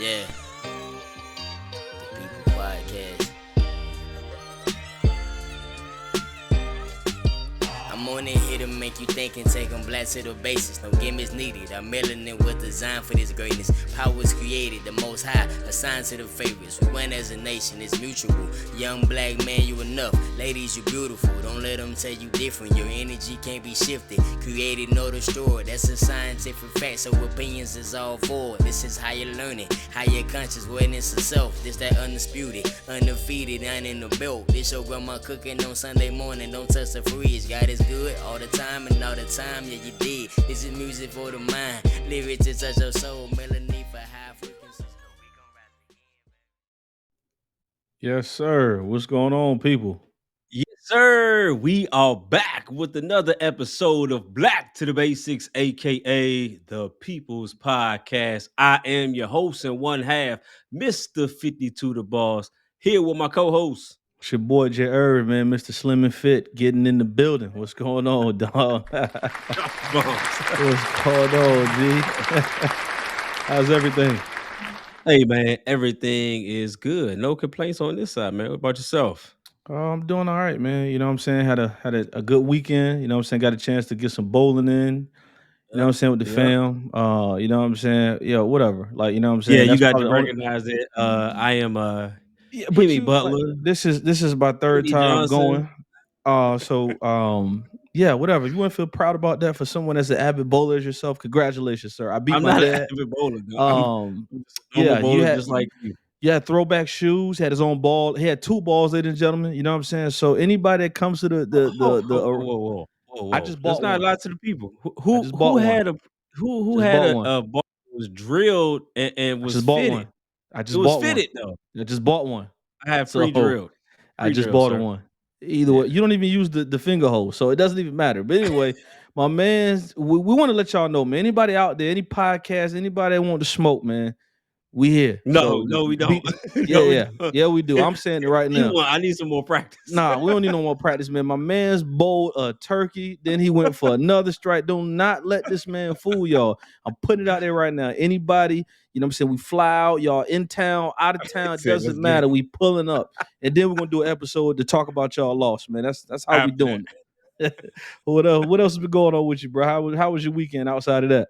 Yeah, the People Podcast. I'm on it here to make you think and take them black to the basis. No gimmicks needed. Our melanin was designed for this greatness. Power was created, the most high, assigned to the favorites. We win as a nation, it's mutual. Young black man, you enough. Ladies, you beautiful. Don't let them tell you different. Your energy can't be shifted. Created, nor destroyed. That's a scientific fact, so opinions is all forward. This is how you're learning, how your conscious awareness of self. This that undisputed, undefeated, and in the belt. This your grandma cooking on Sunday morning. Don't touch the fridge. God is good all the time and all the time. Yeah, you did. This is music for the mind. Lyrics to touch your soul. Melody for high frequencies. Yes, sir. What's going on, people? Yes, sir. We are back with another episode of Black to the Basics, aka the People's Podcast. I am your host and one half, Mr. 52 the Boss, here with my co-host. It's your boy J. Irv, man, Mr. Slim and Fit, getting in the building. What's going on, dog? What's going on, G? How's everything? Hey man, everything is good. No complaints on this side, man. What about yourself? I'm doing all right, man. You know what I'm saying? Had a good weekend. You know what I'm saying? Got a chance to get some bowling in. You know what I'm saying, with the Yep. fam. You know what I'm saying? Yeah, whatever. Like, you know what I'm Yeah, saying? you That's got probably to the only. recognize it. I am Yeah, but Hemi you like Butler, this is my third Whitney time Johnson. going. Yeah, whatever. If you want to feel proud about that for someone that's an avid bowler as yourself, congratulations, sir. I beat I'm my not an dad. avid bowler, though. Um, I'm a yeah, you bowler had just like you. you had throwback shoes, had his own ball. He had two balls, ladies and gentlemen. You know what I'm saying? So anybody that comes to Whoa, whoa, I whoa! just Let's bought not one. lie to the people. Who I who just who bought one. had a who Just had bought a, one. a ball that was drilled and I was just bought fitted? one. I It just was bought one. fitted though. I just bought one. I have So I pre just drilled, bought sir. one. Either Yeah. way, you don't even use the finger hole, so it doesn't even matter. But anyway, my man's, we want to let y'all know, man. Anybody out there, any podcast, anybody that want to smoke, man, we here. No, So no, we don't. be, yeah, No, we yeah, don't. yeah, we do. I'm saying it right now. I need some more practice. Nah, we don't need no more practice, man. My man's bowled a turkey, then he went for another strike. Do not let this man fool y'all. I'm putting it out there right now. Anybody, you know what I'm saying? We fly out, y'all in town, out of town, it Said, let's doesn't get it. matter. We pulling up. And then we're gonna do an episode to talk about y'all loss, man. That's how we After that. doing it. What else has been going on with you, bro? How was your weekend outside of that?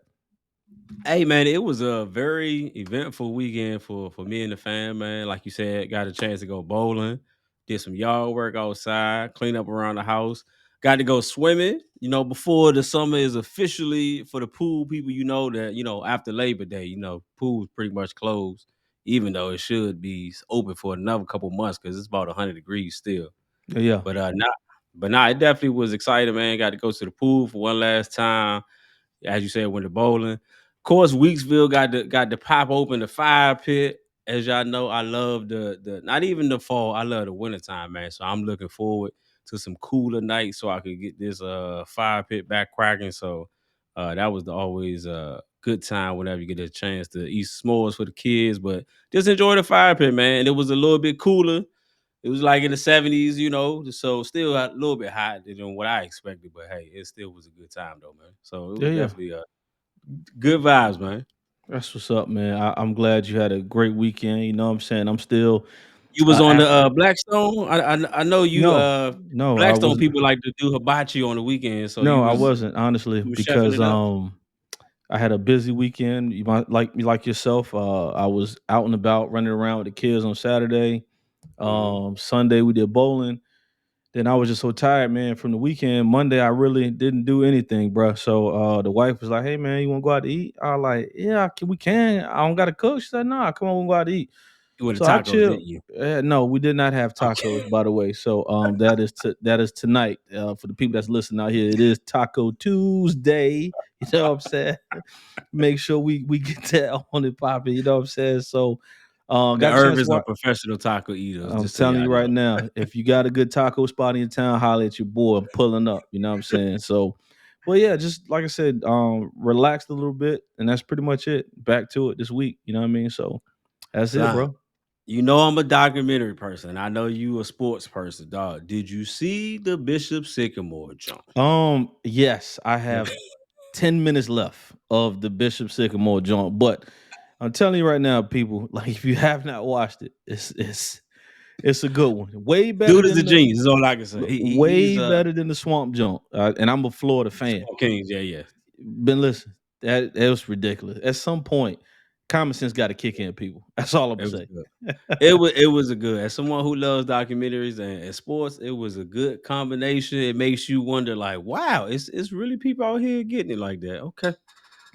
Hey man, it was a very eventful weekend for me and the fam, man. Like you said, got a chance to go bowling, did some yard work outside, clean up around the house. Got to go swimming, before the summer is officially for the pool people, that, after Labor Day, pool's pretty much closed, even though it should be open for another couple months because it's about 100 degrees still. Yeah. But it definitely was exciting, man. Got to go to the pool for one last time, as you said, went to bowling. Of course, Weeksville got to pop open the fire pit. As y'all know, I love the not even the fall. I love the wintertime, man. So I'm looking forward to some cooler nights so I could get this fire pit back cracking. So that was always a good time whenever you get a chance to eat s'mores for the kids. But just enjoy the fire pit, man. It was a little bit cooler. It was like in the 70s, so still a little bit hot than what I expected. But hey, it still was a good time though, man. So it Yeah, was yeah. definitely good vibes, man. That's what's up, man. I'm glad you had a great weekend. You know what I'm saying? I'm still You was on the active. Blackstone. I know you. No, no, I Blackstone was people like to do hibachi on the weekend, so no, I wasn't, honestly, you was chefing because it up. I had a busy weekend. You might like me like yourself. I was out and about running around with the kids on Saturday. Hmm. Sunday we did bowling. Then I was just so tired, man, from the weekend. Monday I really didn't do anything, bro. So the wife was like, "Hey, man, you want to go out to eat?" I was like, "Yeah, we can. I don't got to cook." She said, "Nah, come on, we'll go out to eat." You went So to I tacos, chill. didn't you? No, we did not have Okay. tacos, by the way. So that is tonight. For the people that's listening out here, it is Taco Tuesday. You know what I'm saying? Make sure we get that on it popping. You know what I'm saying? So The got a Herb chance to is a watch. professional taco eater, I'm just so telling y'all you right know. now, if you got a good taco spot in your town, holler at your boy. I'm pulling up. You know what I'm saying? So, well, yeah, just like I said, relaxed a little bit, and that's pretty much it. Back to it this week. You know what I mean? So that's it, Son, bro. you know I'm a documentary person. I know you a sports person, dog. Did you see the Bishop Sycamore jump? Yes, I have 10 minutes left of the Bishop Sycamore joint, but I'm telling you right now, people. Like if you have not watched it, it's a good one. Way better Dude is a than the genius. Is all I can say. He's way better than the Swamp Jump. And I'm a Florida fan. Swamp Kings. Yeah, yeah. Been listening. That was ridiculous. At some point, common sense got to kick in, people. That's all I'm It gonna was say. good. It was a good. As someone who loves documentaries and sports, it was a good combination. It makes you wonder, like, wow, it's really people out here getting it like that. Okay,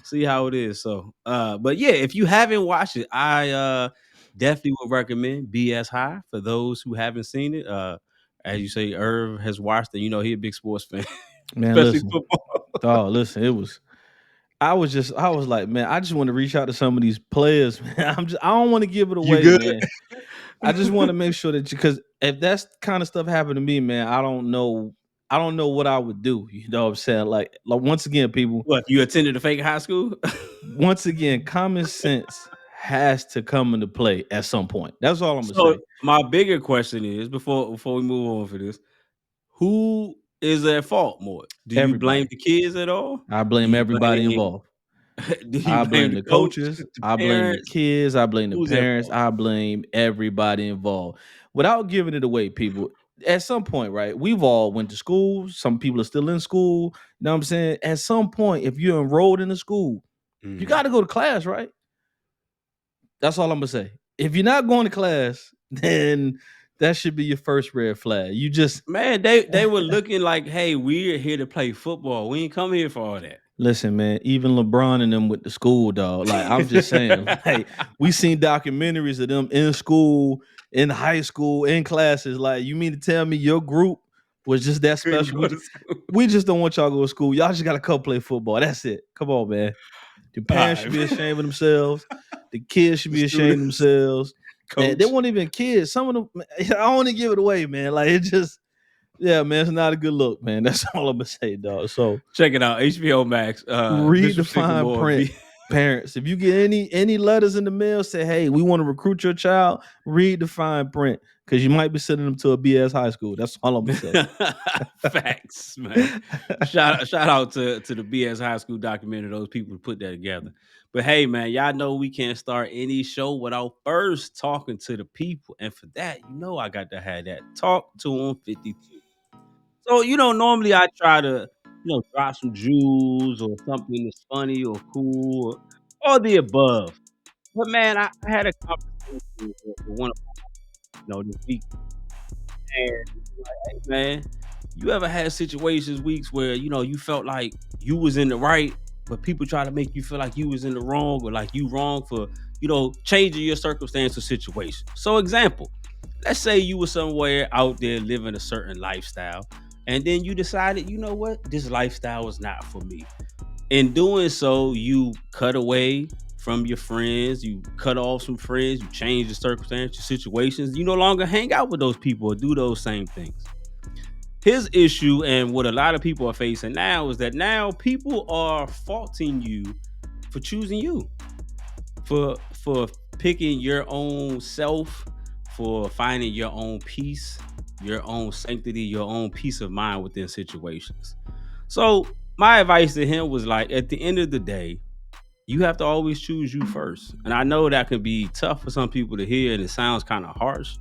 see how it is. So, but yeah, if you haven't watched it, I definitely would recommend BS High for those who haven't seen it. As you say, Irv has watched it. You know, he's a big sports fan, Man, especially listen. football. Oh, listen. It was. I was like, man, I just want to reach out to some of these players, man. I don't want to give it You away, good? man. I just want to make sure that because if that's kind of stuff happened to me, man, I don't know. I don't know what I would do. You know what I'm saying? Like once again, people, What, you attended a fake high school? once again, common sense has to come into play at some point. That's all I'm gonna So say. my bigger question is before we move on for this, who is at fault more? Do you blame Everybody. the kids at all? I Do blame you everybody blame involved. do you I blame blame the the coach, coaches. the I blame the parents? kids. I blame the Who's at parents. fault? I blame everybody involved. Without giving it away, people, at some point, right? We've all went to school. Some people are still in school. You know what I'm saying? At some point, if you're enrolled in a school, you Mhm. got to go to class, right? That's all I'm gonna say. If you're not going to class, then that should be your first red flag. You just Man, they were looking like, "Hey, we're here to play football. We ain't come here for all that." listen, man. Even LeBron and them with the school dog. Like I'm just saying, like we seen documentaries of them in school, in high school, in classes. Like you mean to tell me your group was just that Couldn't special? go to school. We just don't want y'all to go to school. Y'all just gotta come play football. That's it. Come on, man. The parents should Alright. be ashamed of themselves. The kids should The be ashamed of students, themselves. And they coach. weren't even kids. Some of them, I don't want to give it away, man. Like it just, yeah, man, it's not a good look, man. That's all I'm gonna say, dog. So Check it out, HBO Max, read the Bishop fine Sycamore print, B. parents. If you get any letters in the mail, say, hey, we want to recruit your child. Read the fine print because you might be sending them to a BS high school. That's all I'm gonna say. Facts, man. Shout out to the BS High School documentary. Those people who put that together. But hey, man, y'all know we can't start any show without first talking to the people, and for that, I got to have that talk to them 52. So normally I try to drop some jewels or something that's funny or cool or all the above. But man, I had a conversation with one of this week, and like, hey, man, you ever had situations, weeks where you felt like you was in the right, but people try to make you feel like you was in the wrong or like you wrong for changing your circumstance or situation. So, example, let's say you were somewhere out there living a certain lifestyle, and then you decided, you know what, this lifestyle is not for me. In doing so, you cut away from your friends, you cut off some friends, you change the circumstances, situations. You no longer hang out with those people or do those same things. His issue and what a lot of people are facing now is that now people are faulting you for choosing you, for picking your own self, for finding your own peace, your own sanctity, your own peace of mind within situations. So my advice to him was like, at the end of the day, you have to always choose you first. And I know that can be tough for some people to hear and it sounds kind of harsh.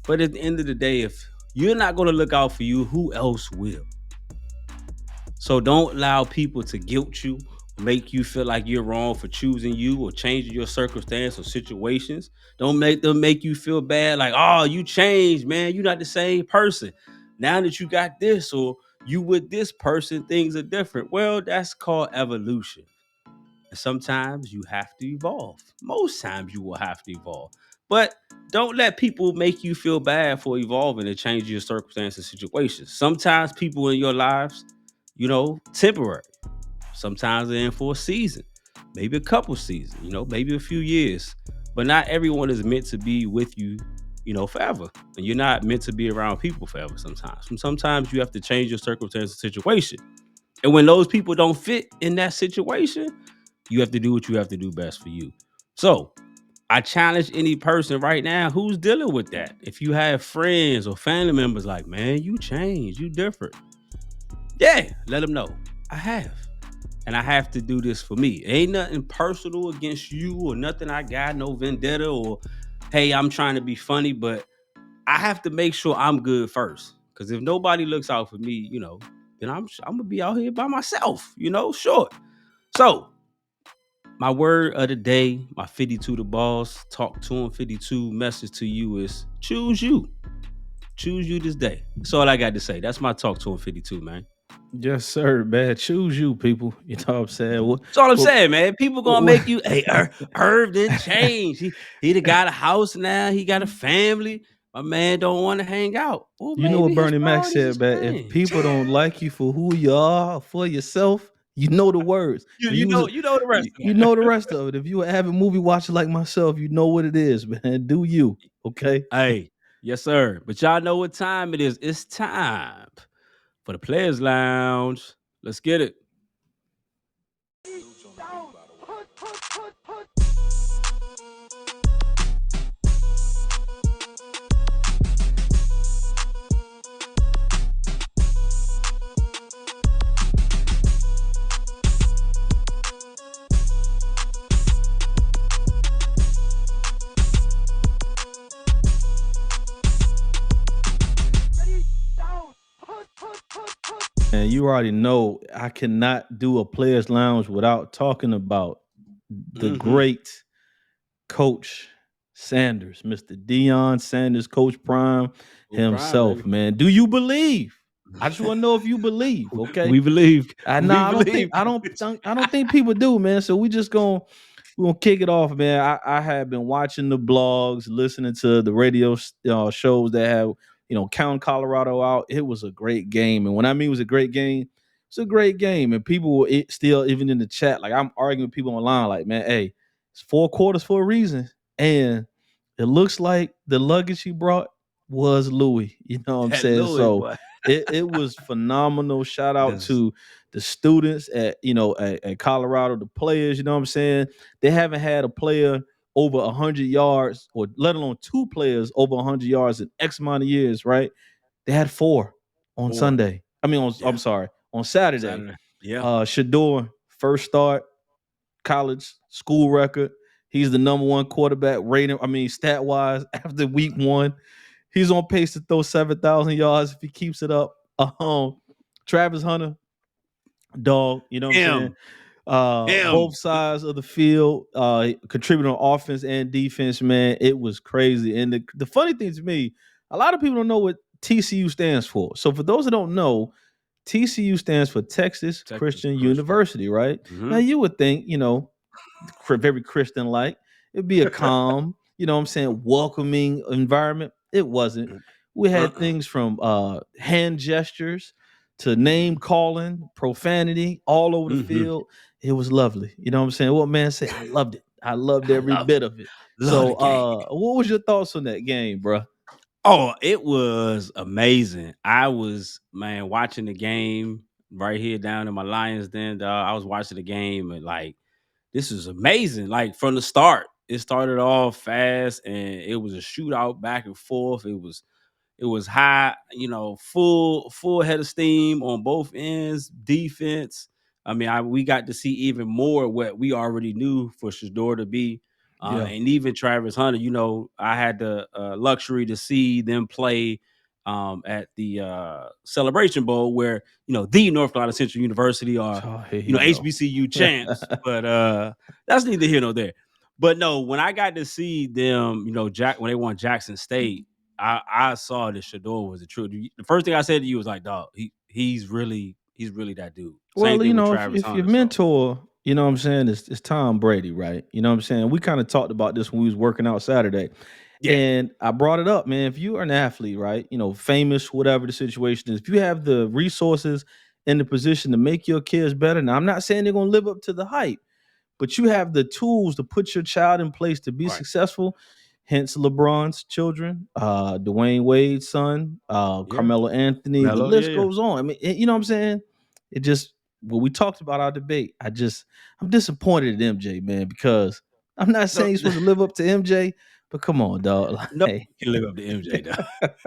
But at the end of the day, if you're not going to look out for you, who else will? So don't allow people to guilt you, make you feel like you're wrong for choosing you or changing your circumstance or situations. Don't make them make you feel bad, like, oh, you changed, man. You're not the same person. Now that you got this or you with this person, things are different. Well, that's called evolution. And sometimes you have to evolve. Most times you will have to evolve. But don't let people make you feel bad for evolving and changing your circumstances, situations. Sometimes people in your lives, temporary. Sometimes they're in for a season, maybe a couple seasons, maybe a few years. But not everyone is meant to be with you, forever. And you're not meant to be around people forever sometimes. And sometimes you have to change your circumstances, situation. And when those people don't fit in that situation, you have to do what you have to do best for you. So I challenge any person right now who's dealing with that. If you have friends or family members like, man, you changed, you different. Yeah, let them know. I have. and I have to do this for me. Ain't nothing personal against you or nothing I got, no vendetta or hey, I'm trying to be funny, but I have to make sure I'm good first. Because if nobody looks out for me, then I'm gonna be out here by myself, short. So my word of the day, my 52 the boss, talk to him 52 message to you is choose you. Choose you this day. That's all I got to say. That's my talk to him 52, man. Yes, sir, man. Choose you, people. You know what I'm saying? That's all I'm What, saying, man. People gonna what, make you, hey, Irv didn't change. He done got a house now. He got a family. My man don't want to hang out. Well, you know what maybe his Bernie Mac priorities has said, man? If changed. people don't like you for who you are, for yourself, you know the words. You, If you you was, know, you know the rest of you that. know the rest of it. If you an avid movie watcher like myself, you know what it is, man. Do you? Okay. Hey, yes, sir. But y'all know what time it is. It's time for the Players Lounge. Let's get it. And you already know I cannot do a players lounge without talking about the Mm-hmm. great Coach Sanders, Mr. Deion Sanders, Coach Prime Coach Prime, himself, baby. man. Do you believe? I just want to know if you believe, okay? We believe. I We nah, believe. I don't think people do, man. So we gonna kick it off, man. I have been watching the blogs, listening to the radio shows that have count Colorado out. It was a great game, and when I mean it was a great game, it's a great game. And people were still even in the chat, like I'm arguing with people online, like man, hey, it's 4 quarters for a reason, and it looks like the luggage he brought was Louis. You know what I'm That saying? Louis So boy. it was phenomenal. Shout out That's to the students at Colorado, the players. You know what I'm saying? They haven't had a player over 100 yards, or let alone two players over 100 yards in X amount of years, right? They had four on four. Sunday. I mean, I'm Yeah. sorry, on Saturday. Saturday. Yeah. Shador, first start, college, school record. He's the number one quarterback rating. I mean, stat wise, after week one, he's on pace to throw 7,000 yards if he keeps it up. Travis Hunter, dog, you know what I'm saying? Him. Him. Both sides of the field, contributing on offense and defense, man. It was crazy. And the funny thing to me, a lot of people don't know what TCU stands for. So for those that don't know, TCU stands for Texas Texas Christian Christian. University, right? Now Mm-hmm. you would think, very Christian like. It'd be a calm, I'm saying, welcoming environment. It wasn't. We had Uh-uh. things from hand gestures to name calling, profanity all over the Mm-hmm. field. It was lovely. You know what I'm saying? What man said, I loved it. I loved I every loved bit it. of it. Love So the game. what was your thoughts on that game, bro? Oh, it was amazing. I was, man, watching the game right here down in my Lions Den. I was watching the game and like, this is amazing. Like from the start, it started off fast and it was a shootout back and forth. It was high, full head of steam on both ends. Defense. I mean, we got to see even more what we already knew for Shador to be, Yeah. and even Travis Hunter. I had the luxury to see them play at the Celebration Bowl, where the North Carolina Central University are Oh, here you go. HBCU champs. But that's neither here nor there. But no, when I got to see them, Jack when they won Jackson State. I saw that Shador was the truth. The first thing I said to you was like, dog, he's really that dude. Same Well, thing with Travis if your Hunter. So mentor, you know what I'm saying, is Tom Brady, right? You know what I'm saying? We kind of talked about this when we was working out Saturday. yeah, And I brought it up, man. If you are an athlete, right? Famous, whatever the situation is, if you have the resources and the position to make your kids better. Now, I'm not saying they're gonna live up to the hype, but you have the tools to put your child in place to be right. successful. Hence LeBron's children, Dwayne Wade's son, Yeah, Carmelo Anthony. The Mello. Yeah, list yeah. goes on. I mean, you know what I'm saying? It just when we talked about our debate, I'm disappointed in MJ, man, because I'm not No, saying he's supposed to live up to MJ, But come on, dog. No Like, one can live up to MJ though.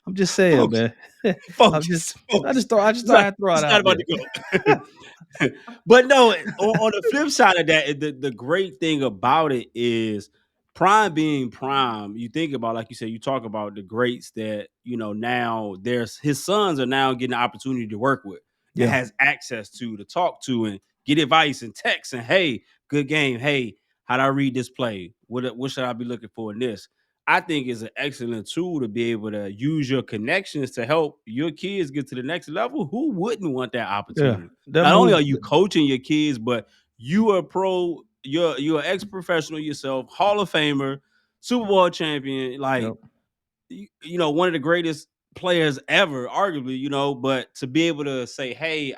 I'm just saying, Focus, man. I'm just focus, focus. I just It's thought not I'd throw it it's not out about there. to go. But no, on the flip side of that, the great thing about it is prime being prime. You think about, like you said, you talk about the greats that now there's his sons are now getting the opportunity to work with and Yeah, has access to talk to and get advice and text and hey, good game. Hey, how do I read this play? What should I be looking for in this? I think is an excellent tool to be able to use your connections to help your kids get to the next level. Who wouldn't want that yeah. opportunity? That Not only move are you coaching your kids, but you are pro, you're an ex-professional yourself, Hall of Famer, Super Bowl champion, like Yep. one of the greatest players ever, arguably, but to be able to say, hey,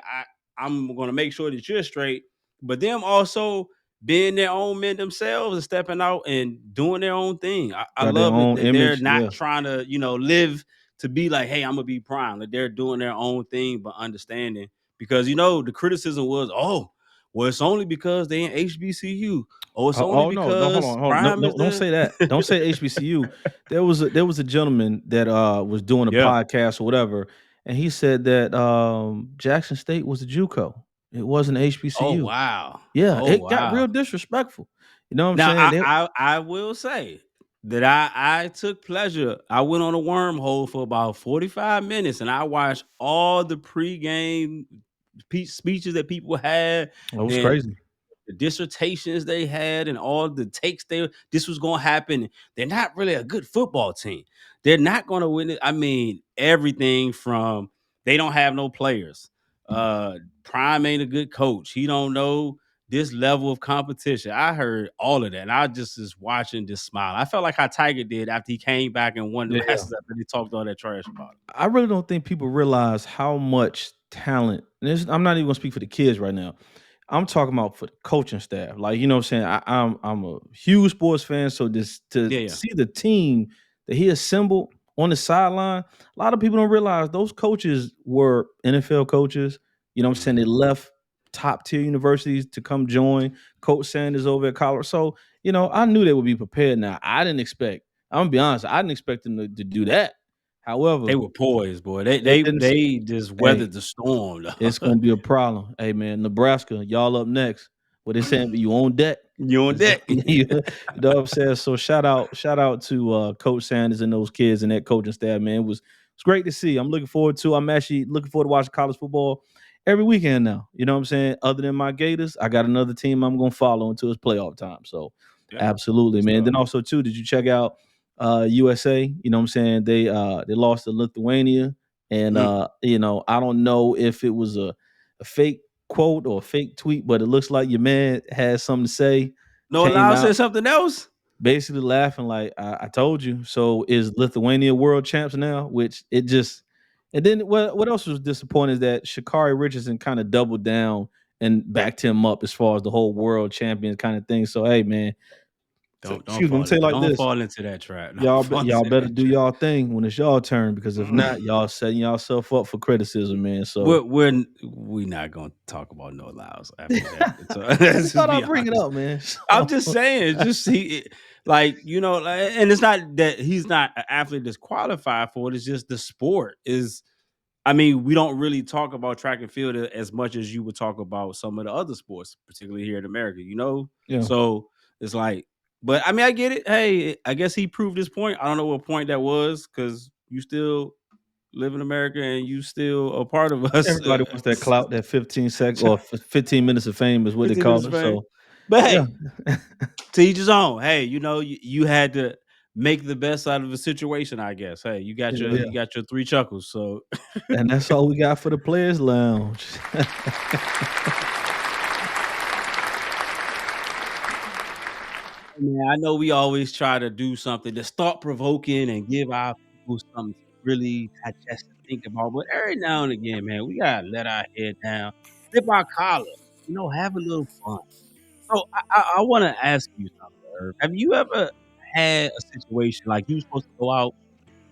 I'm gonna make sure that you're straight, but them also being their own men themselves and stepping out and doing their own thing. I Got their love it own that they're image. not Yeah. trying to, live to be like, hey, I'm gonna be prime. Like they're doing their own thing, but understanding because the criticism was, oh, well, it's only because they in HBCU. Oh, it's only Oh no, no, because hold on. No, prime no, is don't the say that. Don't say HBCU. There was a gentleman that was doing a yeah. podcast or whatever, and he said that Jackson State was a JUCO. It wasn't Oh HBCU. wow. Yeah, Oh it got wow. real disrespectful. You know what I'm Now saying? I will say that I took pleasure. I went on a wormhole for about 45 minutes and I watched all the pregame speeches that people had It was and crazy. the dissertations they had and all the takes this was going to happen. They're not really a good football team. They're not going to win it. I mean, everything from they don't have no players. Prime ain't a good coach. He don't know this level of competition. I heard all of that. And I just watching, just smile. I felt like how Tiger did after he came back and won the Yeah. Masters after they talked all that trash about him. I really don't think people realize how much talent. And I'm not even gonna speak for the kids right now. I'm talking about for the coaching staff. Like, you know what I'm saying? I'm a huge sports fan. So this to Yeah, yeah. see the team that he assembled on the sideline, a lot of people don't realize those coaches were NFL coaches. You know what I'm saying? They Mhm. left top tier universities to come join Coach Sanders over at Colorado. So, I knew they would be prepared now. I'm gonna be honest, I didn't expect them to do that. They However, were poised, boy. They they they didn't. they just Hey, weathered the storm. it's Though. gonna be a problem. Hey man, Nebraska, y'all up next. What they saying? You on deck? You on deck. You know what I'm saying? So shout out to Coach Sanders and those kids and that coaching staff, man. It's great to see. I'm actually looking forward to watching college football every weekend now. You know what I'm saying? Other than my Gators, I got another team I'm gonna follow until it's playoff time. So Yeah, absolutely, good man. stuff. Then also too, did you check out USA? You know what I'm saying? They lost to Lithuania. And Mm. I don't know if it was a fake quote or a fake tweet, but it looks like your man had something to say, No, came allow said out something else. basically laughing like I told you. So is Lithuania world champs now? Which it just and then what else was disappointing is that Shakari Richardson kind of doubled down and backed him up as far as the whole world champion kind of thing. So hey man, Don't excuse me, I'm fall gonna tell you into like don't this. fall into that trap. Don't Y'all fall y'all into better that do trap. y'all thing when it's y'all turn because if not, y'all setting yourself up for criticism, man. So We're not gonna talk about no allows after that. So I let's just just thought be I'd bring it honest. up, man. I'm So, just saying, just and it's not that he's not an athlete that's qualified for it. It's just the sport is. I mean, we don't really talk about track and field as much as you would talk about some of the other sports, particularly here in America. yeah. So it's like, but I mean, I get it. Hey, I guess he proved his point. I don't know what point that was because you still live in America and you still a part of us. Everybody wants that clout, that 15 minutes of fame is what they 15 minutes call of it. fame. So But yeah. hey, to each his own. Hey, you had to make the best out of the situation, I guess. Hey, you got Yeah, your yeah. you got your three chuckles. So And that's all we got for the players lounge. man, I know we always try to do something that's thought provoking and give our people something to really digest and think about. But every now and again, man, we gotta let our head down, dip our collar, have a little fun. So I want to ask you something, Irv. Have you ever had a situation like you were supposed to go out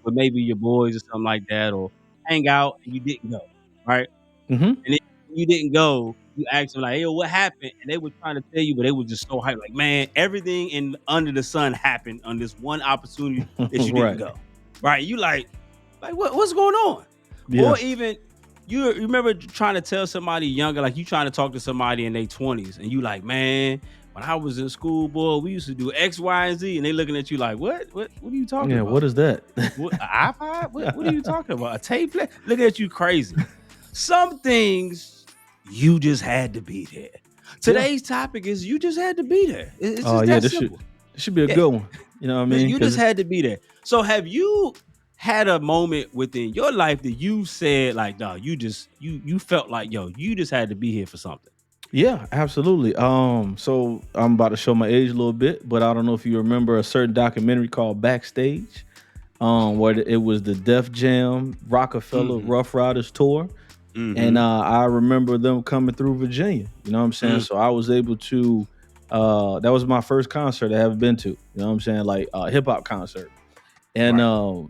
with maybe your boys or something like that, or hang out and you didn't go, right? Mhm. And then you didn't go. you ask them like, "Hey, yo, what happened?" And they were trying to tell you, but they were just so hyped. Like, man, everything in under the sun happened on this one opportunity that you didn't Right. go. Right? You like what's going on? Yeah. Or even you remember trying to tell somebody younger, like you trying to talk to somebody in their 20s, and you like, man, when I was in school, boy, we used to do X, Y, and Z, and they looking at you like, what are you talking Yeah. about? What is that? What an iPod? What are you talking about? A tape player? Look at you crazy. Some things you just had to be there. Yeah. Today's topic is you just had to be there. It's Oh just yeah. that This should simple. this should be a Yeah, good one. You know what I mean? you just had to be there. So have you had a moment within your life that you said like, no, you felt like, yo, you just had to be here for something? Yeah, absolutely. So I'm about to show my age a little bit, but I don't know if you remember a certain documentary called Backstage, where it was the Def Jam Rockefeller Mhm. Rough Riders tour. And Mhm. I remember them coming through Virginia. You know what I'm saying? Mm. So I was able to that was my first concert I ever been to. You know what I'm saying? Like a hip hop concert. And Right.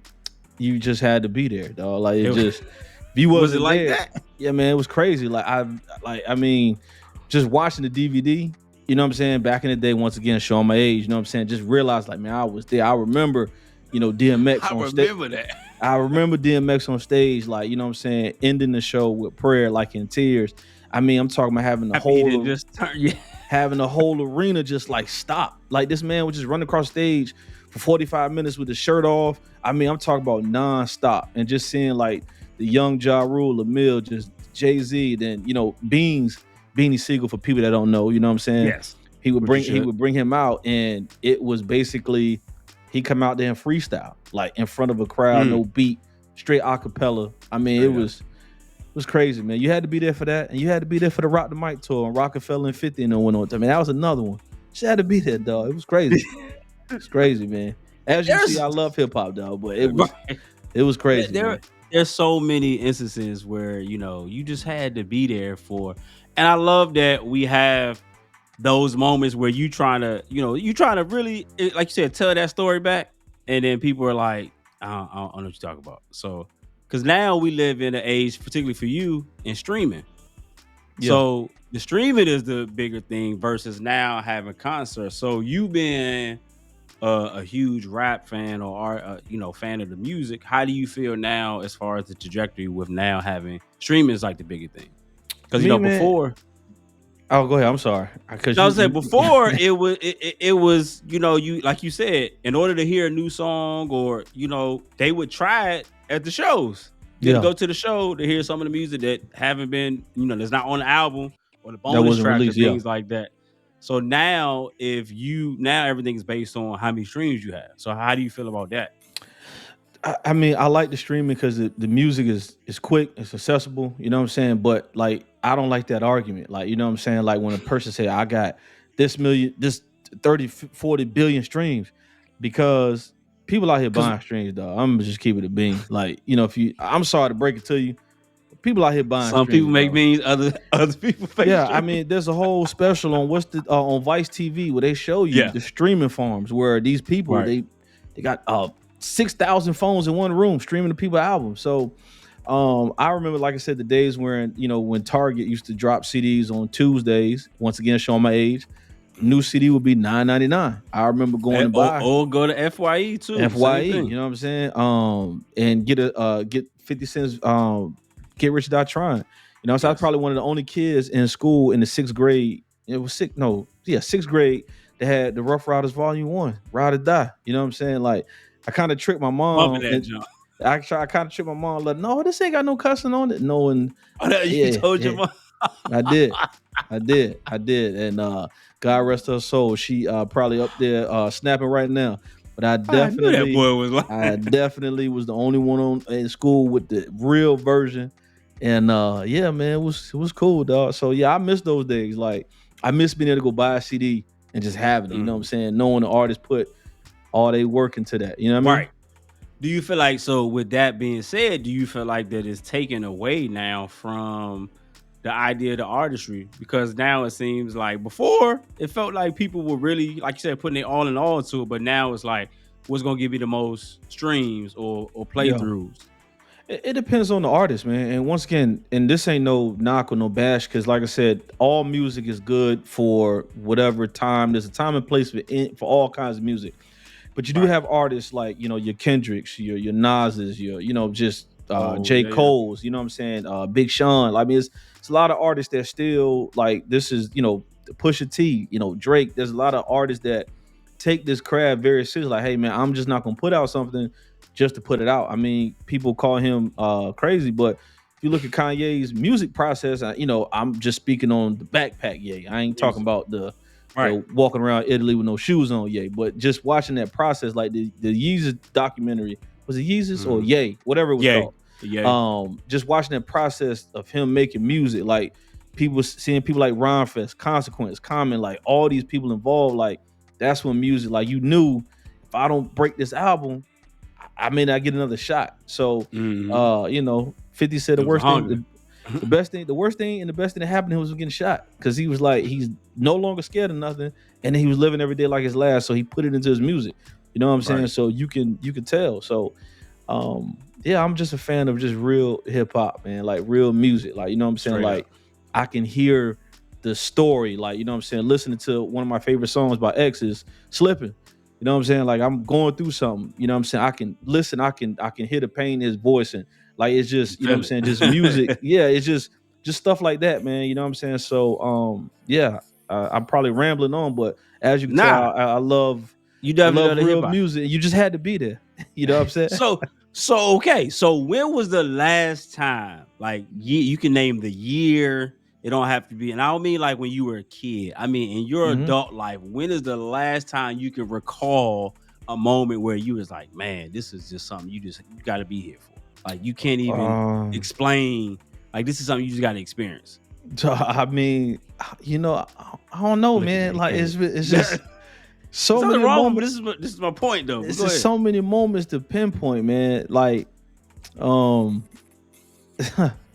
you just had to be there, dog. Like it It just if you was it wasn't like there, that? yeah, man, it was crazy. I mean, just watching the DVD, you know what I'm saying? Back in the day, once again, showing my age, you know what I'm saying? Just realized like, man, I was there. I remember, DMX I on stage. remember that. I remember DMX on stage, like, you know what I'm saying, ending the show with prayer, like in tears. I mean, I'm talking about Happy he didn't just turn. Yeah. having the whole arena just like stop. Like this man would just run across stage for 45 minutes with his shirt off. I mean, I'm talking about nonstop, and just seeing like the young Ja Rule, Emil, just Jay-Z, then Beanie Siegel for people that don't know, you know what I'm saying? Yes. He would Which you bring should. him out, and it was basically he come out there and freestyle, like in front of a crowd, Mm. no beat, straight acapella. I mean, Straight up. it was crazy, man. You had to be there for that, and you had to be there for the Rock the Mic tour and Rockefeller and 50 and went on. I mean, that was another one. Just had to be there, dog. It was crazy. It's crazy, man. As you see, There's I love hip hop, dog, but right. it was crazy, there man. there's so many instances where you just had to be there for, and I love that we have those moments where you trying to really, like you said, tell that story back, and then people are like, I don't know what you're talking about. So because now we live in an age, particularly for you, in streaming. Yeah, So the streaming is the bigger thing versus now having concerts. So you been a huge rap fan or fan of the music, how do you feel now as far as the trajectory with now having streaming is like the bigger thing? Because me, man. before, Oh, go ahead. I'm sorry, because no, I was saying you before it was you, like you said, in order to hear a new song, or they would try it at the shows. You had to yeah, go to the show to hear some of the music that haven't been, that's not on the album or the that bonus wasn't tracks or released. Yeah, things like that. So now, now everything's based on how many streams you have. So how do you feel about that? I mean, I like the streaming because the music is quick, it's accessible. You know what I'm saying? But like, I don't like that argument. Like, you know what I'm saying? Like when a person say, I got this 30, 40 billion streams, because people out here Because buying streams, dog. I'm just keep it a bean. Like, if I'm sorry to break it to you, people out here buying some people streams, make dog. means, other people fake Yeah, I streams. mean, there's a whole special on on Vice TV where they show you Yeah, the streaming farms where these people right. they got 6,000 phones in one room streaming the people albums. So I remember, like I said, the days when Target used to drop CDs on Tuesdays. Once again, showing my age, new CD would be $9.99. I remember going to Or, buy or go to FYE too. Same FYE. thing. You know what I'm saying? And get 50 cents. Get rich without trying. So I was Yes. probably one of the only kids in school in the sixth grade. It was sixth, no, yeah, sixth grade. They had the Rough Riders Volume One, Ride or Die. You know what I'm saying? Like I kind of tricked my Bumping mom, that and jump. I kind of tricked my mom. Like, no, this ain't got no cussing on it. No, and Oh, no, you yeah, told your yeah, mom. I did. I did. And God rest her soul. She probably up there snapping right now. But I knew that boy was I lying. definitely was the only one in school with the real version. And yeah, man, it was cool, dog. So yeah, I miss those days. Like I miss being able to go buy a CD and just having it. You know what I'm Mhm. saying? Knowing the artist put all they work into that. You know what I mean? Right. Do you feel like, so with that being said, do you feel like that is taken away now from the idea of the artistry? Because now it seems like before it felt like people were really, like you said, putting it all in all to it, but now it's like what's gonna give you the most streams or Yeah. playthroughs. It depends on the artist, man. And once again, and this ain't no knock or no bash, because like I said, all music is good for whatever time. There's a time and place for all kinds of music. But you do Right. have artists like your Kendricks, your Nas's, your just Oh J. yeah, yeah. Cole's. You know what I'm saying? Big Sean. I mean, it's a lot of artists that still like this is Pusha T. Drake. There's a lot of artists that take this craft very seriously. Like, hey man, I'm just not gonna put out something just to put it out. I mean, people call him crazy, but if you look at Kanye's music process, I'm just speaking on the backpack. Yeah, I ain't talking Music. about the Right. walking around Italy with no shoes on, yay. But just watching that process, like the Yeezus documentary, was it Yeezus or Mm-hmm. Yay, whatever it was Yay. called. Yay. Just watching that process of him making music, like people seeing people like Ron Fest, Consequence, Common, like all these people involved, like that's when music, like you knew if I don't break this album, I may not get another shot. So, Mm-hmm. 50 said It the was a worst thing, hunger. the best thing, the worst thing, and the best thing that happened to him was getting shot because he was like he's no longer scared of nothing, and he was living every day like his last. So he put it into his music. You know what I'm saying? Right. So you can tell. So, yeah, I'm just a fan of just real hip hop, man, like real music. Like you know what I'm saying? Straight up. Like I can hear the story. Like you know what I'm saying? Listening to one of my favorite songs by X is "Slipping." You know what I'm saying? Like I'm going through something. You know what I'm saying? I can listen. I can hear the pain in his voice, and like it's You just what I'm feel saying. Just music. it. Yeah, it's just stuff like that, man. You know what I'm saying? So yeah, I'm probably rambling on, but as you can tell, Nah, I love you I definitely love love the hip real hop. music. You just had to be there. You know what I'm saying? So okay. So when was the last time? Like you can name the year. It don't have to be, and I don't mean like when you were a kid. I mean in your Hmm. adult life. When is the last time you can recall a moment where you was like, man, this is just something you got to be here for. Like you can't even Um, explain. Like this is something you just got to experience. so, I mean, I don't know, Look at man. that. He Like can't. it's There's just so nothing many wrong, but moments. this is my point though. But It's go just ahead. so many moments to pinpoint, man. Like, um,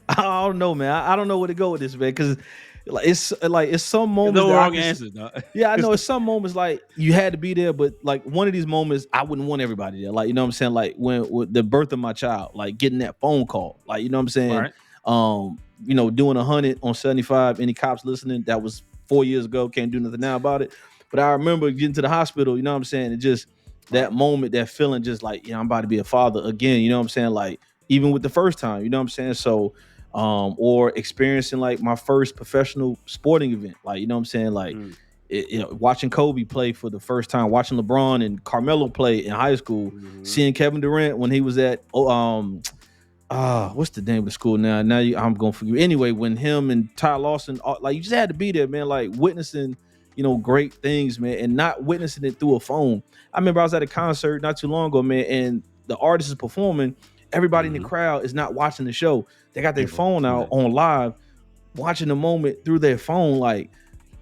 I don't know, man. I don't know where to go with this, man, because it's some There's moments no that I wrong can. answers, dog. Yeah, I know it's some moments like you had to be there, but like one of these moments, I wouldn't want everybody there. Like, you know what I'm saying? Like when with the birth of my child, like getting that phone call, like, you know what I'm saying? Right. Doing 100 on 75, any cops listening, that was 4 years ago, can't do nothing now about it. But I remember getting to the hospital, you know what I'm saying? And just that Right. moment, that feeling, just like, I'm about to be a father again, you know what I'm saying? Like, even with the first time, you know what I'm saying? So, or experiencing like my first professional sporting event, like, you know what I'm saying? Like, Mm, watching Kobe play for the first time, watching LeBron and Carmelo play in high school, mhm. seeing Kevin Durant when he was at what's the name of the school now? I'm gonna forget. Anyway, when him and Ty Lawson, like you just had to be there, man. Like witnessing, great things, man, and not witnessing it through a phone. I remember I was at a concert not too long ago, man, and the artist is performing. Everybody in the Mhm. crowd is not watching the show. They got their Able phone to out that. on live, watching the moment through their phone. Like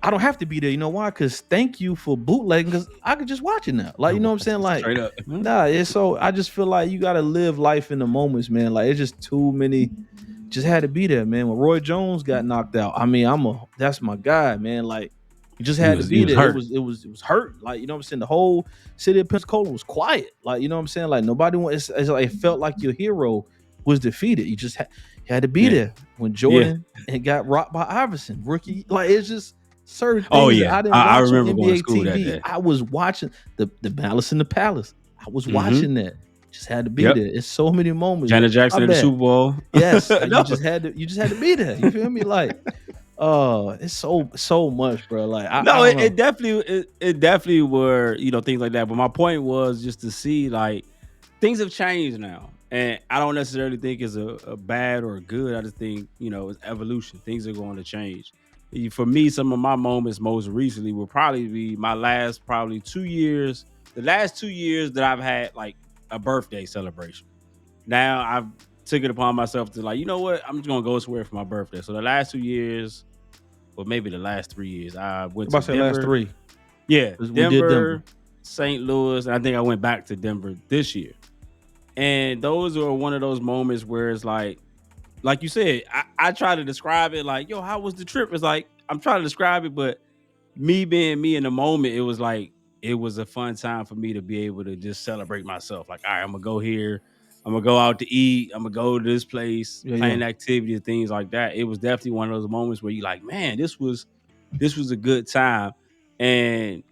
I don't have to be there. You know why? Because thank you for bootlegging. Because I could just watch it now. Like you know what I'm saying? Like Straight up. nah, it's so I just feel like you gotta live life in the moments, man. Like it's just too many. Just had to be there, man. When Roy Jones got knocked out, I mean, that's my guy, man. Like you just had to He be was there. It hurt. was it was it was hurt. Like you know what I'm saying. The whole city of Pensacola was quiet. Like you know what I'm saying. Like nobody went. It's like it felt like your hero was defeated. You had to be Yeah. there when Yeah. Jordan and got rocked by Iverson, rookie. Like it's just certain Oh things that yeah. I didn't I watch on remember going to NBA school that TV. day. I was watching the Malice in the Palace. I was Mhm. watching that. Just had to be Yep. there. It's so many moments. Janet My Jackson at the bad. Super Bowl. Yes, No. you just had to be there. You feel me? Like, it's so much, bro. Like, I No, don't it know. definitely it definitely were, things like that. But my point was just to see like things have changed now. And I don't necessarily think it's a bad or a good. I just think, it's evolution. Things are going to change. For me, some of my moments most recently will probably be my last probably 2 years. The last 2 years that I've had like a birthday celebration. Now I've took it upon myself to like, you know what? I'm just gonna go somewhere for my birthday. So the last 2 years, or maybe the last 3 years, I I'm went about to to say last Denver. three Yeah, because we did Denver. Denver, St. Louis, and I think I went back to Denver this year. And those are one of those moments where it's like you said, I try to describe it like, yo, how was the trip? It's like I'm trying to describe it, but me being me in the moment, it was like it was a fun time for me to be able to just celebrate myself. Like, all right, I'm gonna go here. I'm gonna go out to eat. I'm gonna go to this place, Yeah, yeah. plan activities, things like that. It was definitely one of those moments where you like, man, this was a good time. And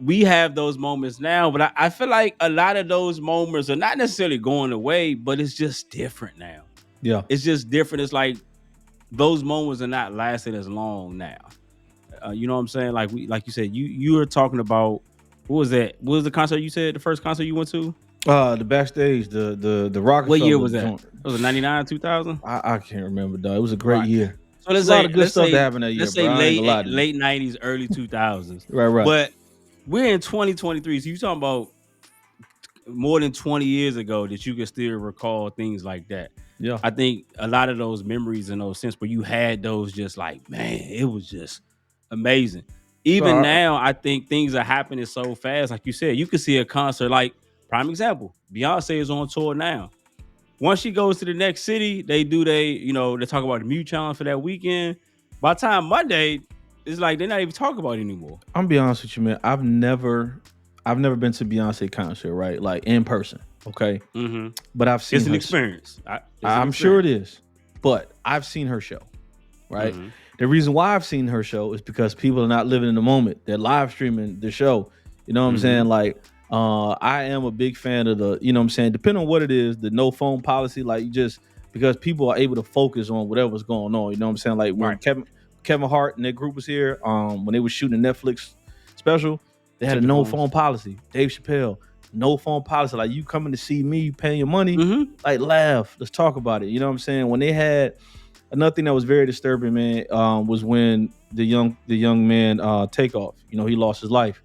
we have those moments now, but I feel like a lot of those moments are not necessarily going away, but it's just different now. Yeah. It's just different. It's like those moments are not lasting as long now. You know what I'm saying? Like you said, you were talking about what was that? What was the concert you said? The first concert you went to? The backstage, the What year Rockefeller was that? joint. Was it 99, 2000? I can't remember, though. It was a great Right. year. So It's let's a lot say of good let's stuff that say happened that year, let's say bro. I ain't gonna lie late to you. late 90s, early 2000s. Right, right. But we're in 2023. So you talking about more than 20 years ago that you can still recall things like that. Yeah. I think a lot of those memories in those sense where you had those just like, man, it was just amazing. Even No, now, I think things are happening so fast. Like you said, you can see a concert like prime example. Beyonce is on tour now. Once she goes to the next city, they talk about the Mute Challenge for that weekend. By the time Monday, it's like they're not even talking about it anymore. I'm be honest with you, man. I've never been to Beyonce concert, right? Like in person, okay. Mm-hmm. But I've seen It's an her. experience. I'm sure it is, but I've seen her show, right? Mm-hmm. The reason why I've seen her show is because people are not living in the moment. They're live streaming the show. You know what I'm saying? Like, I am a big fan of the, you know what I'm saying? Depending on what it is, the no phone policy, like just because people are able to focus on whatever's going on. You know what I'm saying? Like when Right. Kevin Hart and their group was here, when they were shooting a Netflix special, they had Took a the no phones. phone policy. Dave Chappelle, no phone policy. Like you coming to see me, you paying your money, Mm-hmm. like laugh, let's talk about it. You know what I'm saying? When they had another thing that was very disturbing, man, was when the young man Takeoff, you know, he lost his life.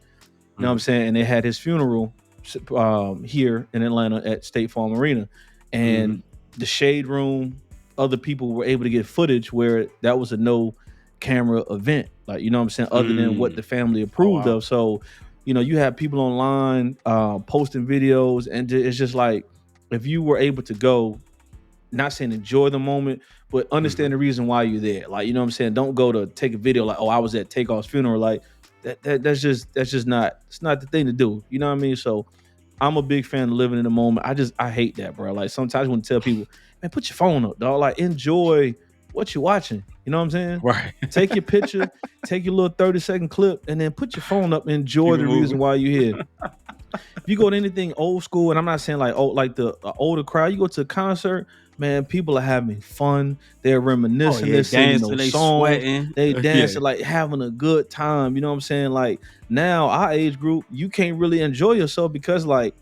You know what I'm saying? And they had his funeral here in Atlanta at State Farm Arena, and the shade room, other people were able to get footage where that was a no camera event, like, you know what I'm saying, other than what the family Oh, approved wow. of. So, you know, you have people online posting videos, and it's just like, if you were able to go, not saying enjoy the moment, but understand the reason why you're there. Like, you know what I'm saying? Don't go to take a video like, oh, I was at Takeoff's funeral. Like that's just not, it's not the thing to do. You know what I mean? So I'm a big fan of living in the moment. I hate that, bro. Like sometimes I want to tell people, man, put your phone up, dog. Like enjoy what you're watching. You know what I'm saying? Right. Take your picture, take your little 30-second clip, and then put your phone up and enjoy Keep it the reason moving. why you're here. If you go to anything old school, and I'm not saying like like the older crowd, you go to a concert, man, people are having fun. They're Oh reminiscing. yeah, They're singing dancing, those they songs. sweating. They Yeah. dancing, like having a good time. You know what I'm saying? Like now, our age group, you can't really enjoy yourself because like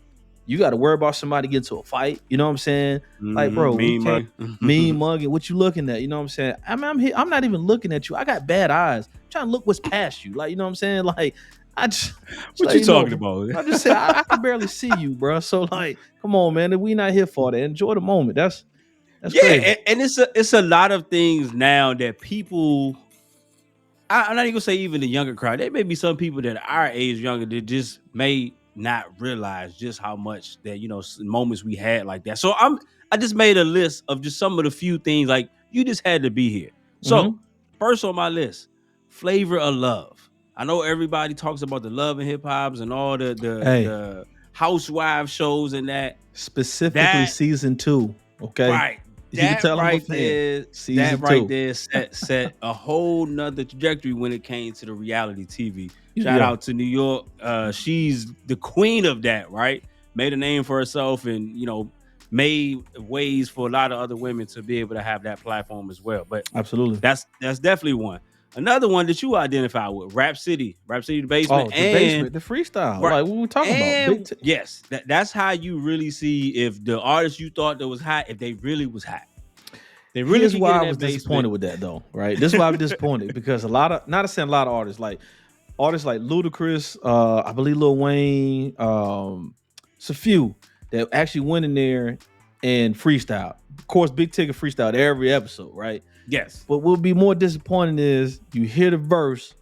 you got to worry about somebody getting to a fight. You know what I'm saying? Like, bro, we Mean can't mug. mean mugging. What you looking at? You know what I'm saying? I mean, I'm here. I'm not even looking at you. I got bad eyes. I'm trying to look what's past you. Like, you know what I'm saying? Like, I just What let you you know. talking about? I just say I can barely see you, bro. So like, come on, man. We not here for that. Enjoy the moment. That's Yeah, crazy. and it's a lot of things now that people. I'm not even gonna say even the younger crowd. There may be some people that are our age younger that just may not realize just how much that moments we had like that. So I just made a list of just some of the few things like you just had to be here. So Mm-hmm. first on my list, Flavor of Love. I know everybody talks about the love and hip hops and all Hey, the housewife shows and that specifically that season 2. Okay, right. you can tell I'm a fan. That Season right 2. there set a whole nother trajectory when it came to the reality TV. Shout Yeah, out to New York. She's the queen of that, right? Made a name for herself and made ways for a lot of other women to be able to have that platform as well. But absolutely. that's definitely one. Another one that you identify with, Rap City the Basement, Oh, the and basement, the freestyle. right. Like what we talking about? And yes, that's how you really see if the artist you thought that was hot, if they really was hot. They really Here's could get why in I was that disappointed basement. with that though. Right, this is why I'm disappointed because a lot of, not saying a lot of artists like Ludacris, I believe Lil Wayne, it's a few that actually went in there and freestyle. Of course, big ticket freestyle every episode, right? Yes. But what would be more disappointing is you hear the verse,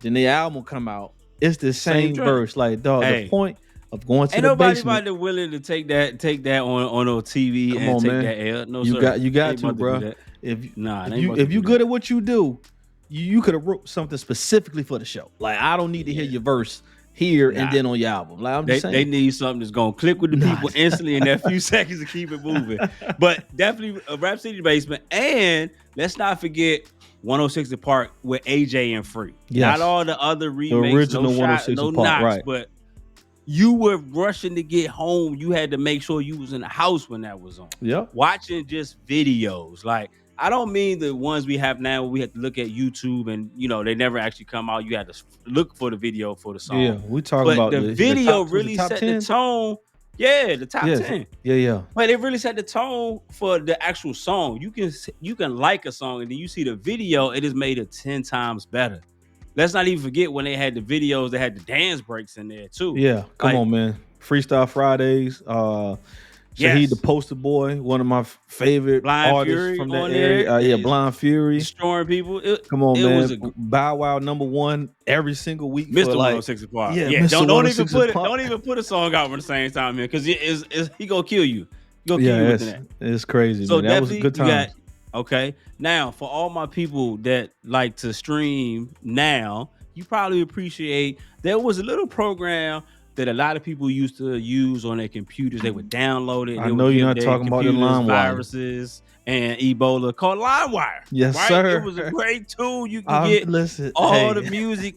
then the album come out, it's the Same same joint. verse. Like, dog, the Hey, point of going to ain't the nobody basement. about to willing to take that on a TV Come and on, take man. that L. No, You sir. got Ain't to, about to do bro. that. If Nah, it if ain't you about to if you do good that. at what you do, you could have wrote something specifically for the show. Like, I don't need to hear Yeah. your verse here Nah. and then on your album. Like I'm just They saying. need something that's gonna click with the Nah. people instantly in that few seconds to keep it moving. But definitely a Rap City Basement. And let's not forget 106 Park with AJ and Free. Yes. Not all the other The remakes, original no shot, 106 no Park, knocks, right. but you were rushing to get home. You had to make sure you was in the house when that was on. Yep. Watching just videos. Like, I don't mean the ones we have now where we have to look at YouTube and, you know, they never actually come out. You had to look for the video for the song. Yeah, we talking But about the the video top, really top set 10? the tone. Yeah, the top 10. Yeah. But it really set the tone for the actual song. You can like a song and then you see the video, it is made it 10 times better. Let's not even forget when they had the videos, they had the dance breaks in there too. Yeah, come Like, on, man. Freestyle Fridays. Shaheed the Poster Boy, one of my favorite Blind artists Fury from that on area. there. Yeah, Blind Fury. Destroying people. Come on, it man. was a Bow Wow #1 every single week Mr. for like 106 Park. yeah, Yeah, Mr. don't 106 even Park. don't even put a song out at the same time, man, because he gonna kill you. He gonna kill Yeah, you with that. it's crazy, So man. That was a definitely good you time. got okay. Now for all my people that like to stream now, you probably appreciate there was a little program that a lot of people used to use on their computers. They would download it. I They know would you're give not their talking about the computers LimeWire. viruses and Ebola called LimeWire. Yes, right? sir. It was a great tool. You can get listen, all hey. the music.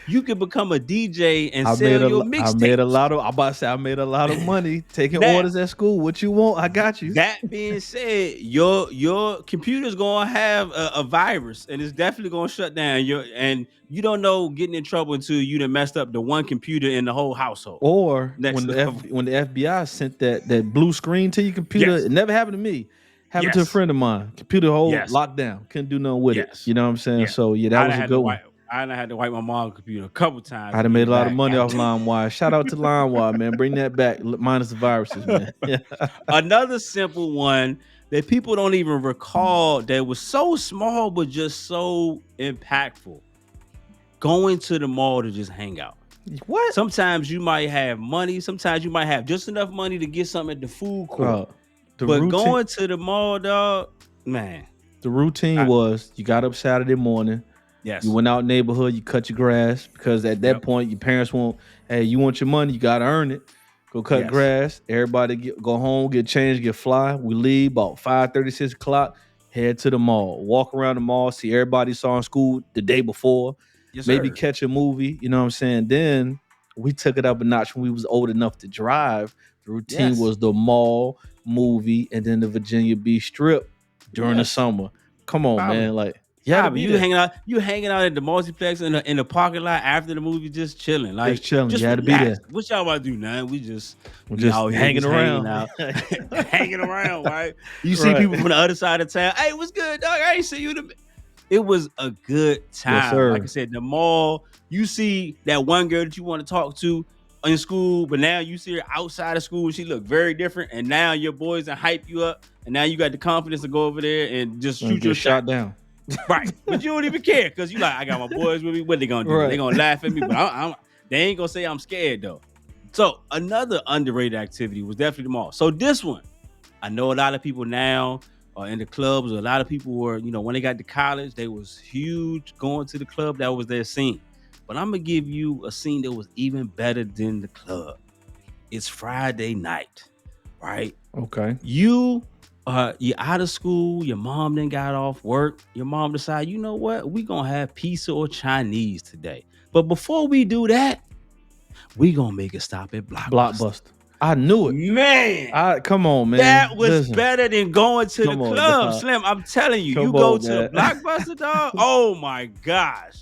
You can become a DJ and I sell your made mixtape. a lot of. I'm about to say I made a lot of money taking Now- orders at school. What you want? I got you. That being said, your computer's gonna have a virus, and it's definitely gonna shut down. And you don't know getting in trouble until you done messed up the one computer in the whole household. Or Next when the level. when the FBI sent that blue screen to your computer, Yes. it never happened to me. Happened to a Yes. friend of mine. Computer whole Yes. locked down. Couldn't do nothing with Yes. it. You know what I'm saying? Yeah. So yeah, that was a good one. I done had to wipe my mom's computer a couple times. I done to made get a lot it of money back. off LimeWire. Shout out to LimeWire, man. Bring that back. Minus the viruses, man. Yeah. Another simple one that people don't even recall that was so small but just so impactful. Going to the mall to just hang out. What? Sometimes you might have money. Sometimes you might have just enough money to get something at the food court. The but routine, going to the mall, dog, man. the routine was you got up Saturday morning. Yes. You went out neighborhood, you cut your grass because at that point your parents won't, hey, you want your money, you gotta earn it. Go cut Yes. grass. Everybody go home, get changed, get fly. We leave about 5:30, 6 o'clock, head to the mall. Walk around the mall, see everybody saw in school the day before. Yes, Maybe sir. catch a movie, you know what I'm saying? Then we took it up a notch when we was old enough to drive. The routine Yes. was the mall, movie, and then the Virginia Beach Strip during the Yes. summer. Come on, Probably. man. Like, Yeah, yeah, but you hanging out at the multiplex in the parking lot after the movie, just chilling. Like, Just chilling. Just You had to be relax. there. What y'all about to do now? We just just hanging around. hanging around, right? You see Right. people from the other side of town. Hey, what's good, dog? I ain't see you. It was a good time. sir. Like I said, the mall. You see that one girl that you want to talk to in school, but now you see her outside of school and she look very different. And now your boys and hype you up, and now you got the confidence to go over there and just shoot your shot down. Right, but you don't even care because you like, I got my boys with me. What they gonna do? Right. They gonna laugh at me, but they ain't gonna say I'm scared though. So another underrated activity was definitely the mall. So this one, I know a lot of people now are in the clubs. A lot of people were, when they got to college, they was huge going to the club. That was their scene. But I'm gonna give you a scene that was even better than the club. It's Friday night, right? Okay. You're out of school, your mom then got off work, your mom decided, you know what, we gonna have pizza or Chinese today. But before we do that, we gonna make a stop at Blockbuster. I knew it. Man, come on, man. that was Listen. better than going to Come the on, club, dog. Slim. I'm telling you, Come you go on, to man. the Blockbuster, dog. Oh my gosh.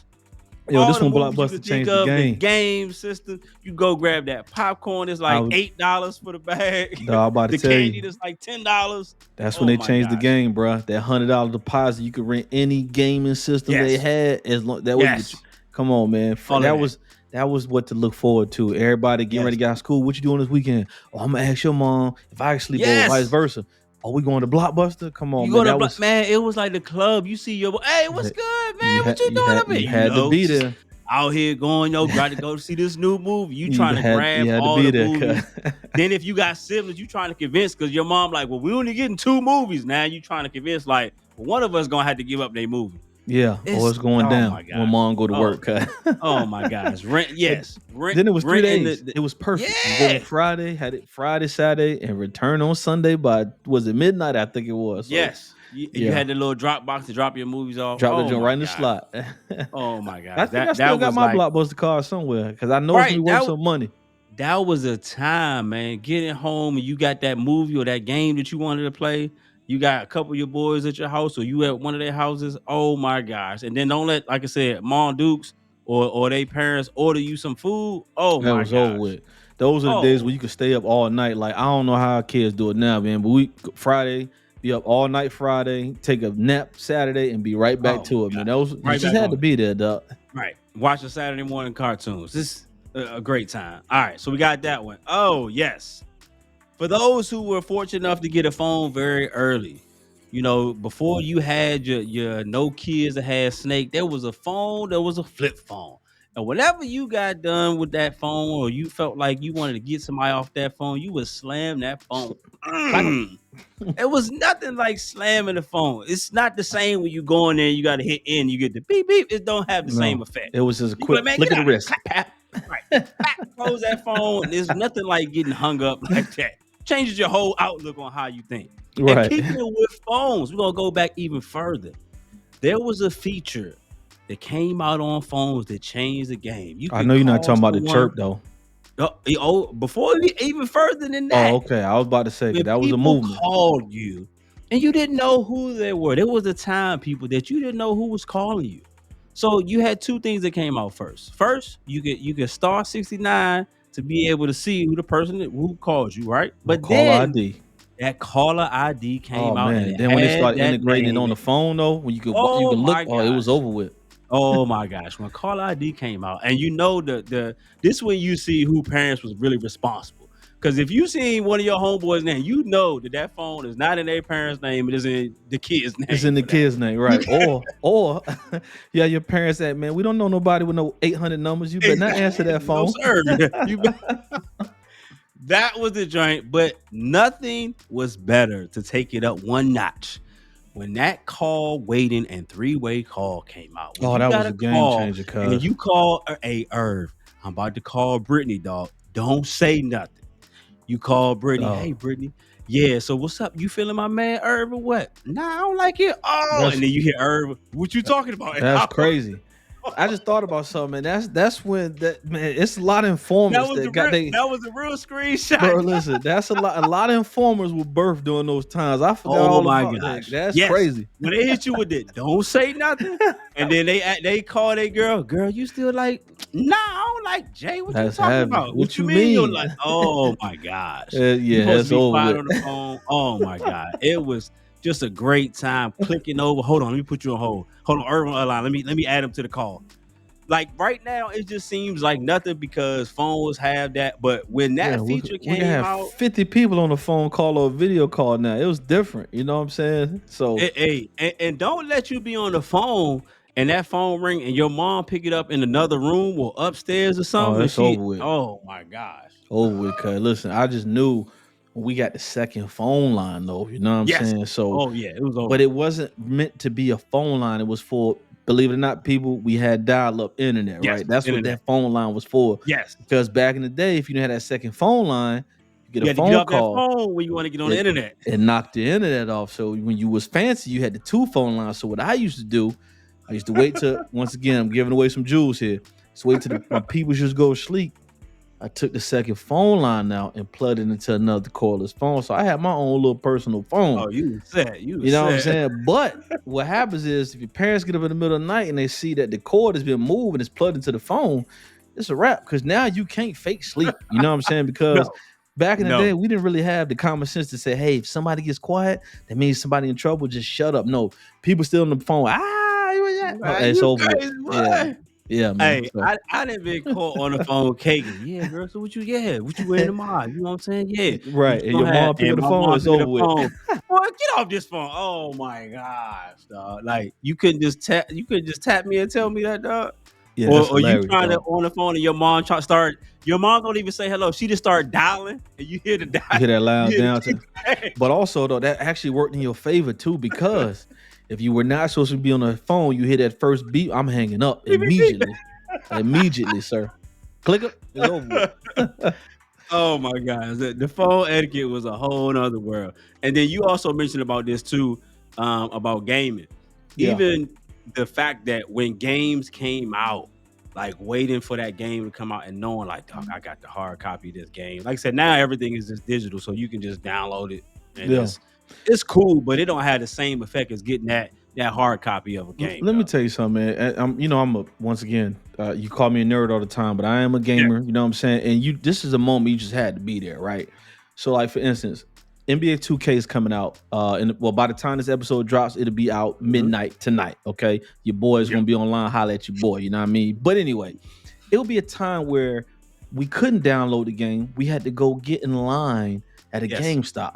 Yo, All this the one movies you Blockbuster could changed think the game. The game system. You go grab that popcorn. It's like $8 for the bag. Dog, I'm about to the tell candy you. is like $10. That's when they changed the game, bro. That $100 deposit, you could rent any gaming system they had. As long that was, come on, man. That was what to look forward to. Everybody getting ready to get out of school. What you doing this weekend? Oh, I'm gonna ask your mom if I can sleep over, vice versa. Are we going to Blockbuster? Come on, man. Man, it was like the club. You see your hey, what's good, man? What you doing up here? You had to be there. Out here going, got to go see this new movie. You trying to grab all the movies. Then if you got siblings, you trying to convince because your mom like, well, we only getting 2 movies. Now you trying to convince like, well, one of us gonna have to give up their movie. Yeah, or it's going Oh my down when gosh. mom go to Oh, work. Cut. oh my gosh. Rent, And yes. Rent, then it was 3 rent in days. It was perfect. You go on yeah. Friday, had it Friday, Saturday, and return on Sunday by was it midnight? I think it was. So Yes. You yeah, had the little drop box to drop your movies off. drop the Oh joint my right in the gosh. slot. Oh my I gosh. think I still That got was my like Blockbuster card somewhere because I know it's gonna right. be worth some money. That was a time, man. Getting home and you got that movie or that game that you wanted to play. You got a couple of your boys at your house, or you at one of their houses. Oh my gosh! And then don't let, like I said, Mom Dukes or they parents order you some food. Oh That my was over gosh! with. Those are the days Oh where you could stay up all night. Like I don't know how our kids do it now, man. But we Friday, be up all night Friday, take a nap Saturday, and be right back oh my to it, man. gosh! Those you Right just back had to on it. be there, dog. Right. Watch the Saturday morning cartoons. This a great time. All right, so we got that one. Oh yes. For those who were fortunate enough to get a phone very early, before you had your no kids that had Snake, there was a phone, there was a flip phone. And whenever you got done with that phone, or you felt like you wanted to get somebody off that phone, you would slam that phone. Clap 'em. It was nothing like slamming the phone. It's not the same when you go in there, you got to hit in, you get the beep beep. It don't have the same No, effect. it was just a You be like, quick man, flick get of the out of wrist. here. Pap. Right. Back, close that phone. There's nothing like getting hung up like that. Changes your whole outlook on how you think. And Right. keeping it with phones, we're gonna go back even further. There was a feature that came out on phones that changed the game. You I could know you're not call talking about the someone. chirp though. Before even further than Oh, that, okay. I was about to say because when that was a people movement. called you and you didn't know who they were, there was a time, people, that you didn't know who was calling you. So you had two things that came out first. First, you could star 69 to be able to see who the person who called you, right? No But caller then ID. that caller ID Oh came out and man. it Then when they had started that integrating it name. on the phone though, when you Oh could look, my oh, it was gosh. over with. Oh my gosh. When caller ID came out, and the this when you see who parents was really responsible. Because if you seen one of your homeboys' name, you know that phone is not in their parents' name, it is in the kid's It's name in the for that. kid's name, right? Or yeah, your parents said, man, we don't know nobody with no 800 numbers. You better not answer Exactly. that No, phone. sir. That was the joint, but nothing was better to take it up one notch when that call waiting and three-way call came out. When Oh, you that got was a a game call changer, and cuz. you call a Irv, I'm about to call Brittany, dog. Don't say nothing. You call Brittany, hey Oh, Brittany. Yeah, so what's up? You feeling my man Irv or what? Nah, I don't like it. Oh, that's and then you hear Irv, what you talking about? And that's crazy. I just thought about something, man. That's when that man. It's a lot of informers that got they. that was a real screenshot. Bro, listen, that's a lot. A lot of informers were birthed during those times. I forgot Oh all my about that. gosh. That's Yes. crazy. When they hit you with it, don't say nothing. And then they call their girl, you still like, nah, I don't like Jay. What you That's talking heavy. about? What What you you mean you're mean? like, oh my gosh. You Yeah, supposed to it's be over quiet with. on the phone. Oh my God. It was just a great time clicking over. Hold on, let me put you on hold. Hold on, Irvin line. Let me add him to the call. Like right now, it just seems like nothing because phones have that. But when Yeah, that we feature we can came have out, 50 people on the phone call or video call now. It was different. You know what I'm saying? So, hey, and don't let you be on the phone and that phone ring and your mom pick it up in another room or upstairs or oh, something. And it's over she, with. oh my gosh. Over with. Cause listen, I just knew when we got the second phone line though. You know what I'm Yes. saying? So, Oh yeah, it was but over. it wasn't meant to be a phone line. It was for, believe it or not, people. We had dial-up internet, Yes, right? That's what internet. that phone line was for. Yes. Because back in the day, if you didn't have that second phone line, you get a You had to get phone off that call. phone when you want to get on the It internet. it knocked the internet off. So when you was fancy, you had the two phone lines. So what I used to do, I used to wait till once again, I'm giving away some jewels here. So wait till my people just go to sleep. I took the second phone line out and plugged it into another caller's phone. So I had my own little personal phone. Oh, you was set. You You was know what I'm set. saying? But what happens is if your parents get up in the middle of the night and they see that the cord has been moved and it's plugged into the phone, it's a wrap because now you can't fake sleep. You know what I'm saying? Because No, back in the day, no. we didn't really have the common sense to say, hey, if somebody gets quiet, that means somebody in trouble, just shut up. No, people still on the phone. Oh, Man, it's you over with. crazy Yeah. boy. Yeah, man. Hey, So I didn't been caught on the phone caking. Yeah, girl. So what you wearing tomorrow? You know what I'm saying? Yeah. You right. just And your gonna have mom pick and up the my phone, mom it's picking over the with. phone. Boy, get off this phone. Oh my gosh, dog. Like you couldn't just tap me and tell me that, dog. Yeah, that's Or you hilarious, trying to dog. on the phone and your mom don't even say hello. She just start dialing and you hear the You dial. hear that You loud hear the down key. to, but also though, that actually worked in your favor too, because If you were not supposed to be on the phone, you hit that first beep. I'm hanging up immediately, immediately, sir. Click up, it's over with. Oh my gosh, the phone etiquette was a whole nother world. And then you also mentioned about this too, about gaming. Yeah, Even the fact that when games came out, like waiting for that game to come out and knowing like, dog, I got the hard copy of this game. Like I said, now everything is just digital, so you can just download it and yeah. it's cool, but it don't have the same effect as getting that hard copy of a game, Let me dog. tell you something, man. I'm a once again. You call me a nerd all the time, but I am a Yeah. gamer. You know what I'm saying? And this is a moment you just had to be there, right? So, like for instance, NBA 2K is coming out. And well, by the time this episode drops, it'll be out Mhm. midnight tonight. Okay, your boy is Yeah. gonna be online. Holla at your boy. You know what I mean? But anyway, it'll be a time where we couldn't download the game. We had to go get in line at a Yes. GameStop.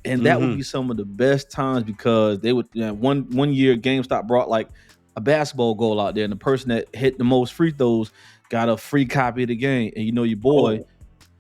And that would Hmm. be some of the best times because they would one year GameStop brought like a basketball goal out there, and the person that hit the most free throws got a free copy of the game. And you know your boy Oh,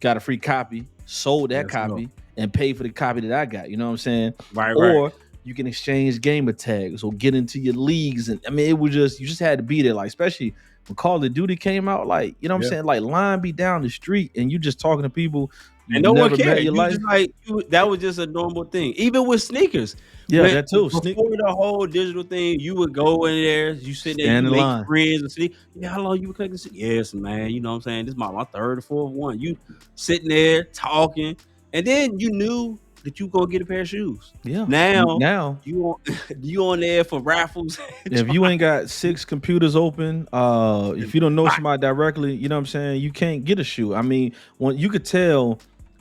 got a free copy, sold that yes, no. copy, and paid for the copy that I got. You know what I'm saying? Right, right. Or you can exchange gamer tags or get into your leagues. And I mean, it was just you just had to be there, like especially when Call of Duty came out, like, you know what I'm Yeah. saying? Like line be down the street and you just talking to people And you've no one never met in cared. your You life. just like that was just a normal thing. Even with sneakers, Yeah, when that too. before the whole digital thing, you would go in there, you sit there, you Stand in make line. friends and see. Yeah, how long you been collecting? Yes, man. You know what I'm saying? This is my third or fourth one. You sitting there talking, and then you knew that you gonna get a pair of shoes. Yeah. Now Now, you on you on there for raffles. if you ain't got 6 computers open, if you don't know Buy. somebody directly, you know what I'm saying, you can't get a shoe. I mean, when you could tell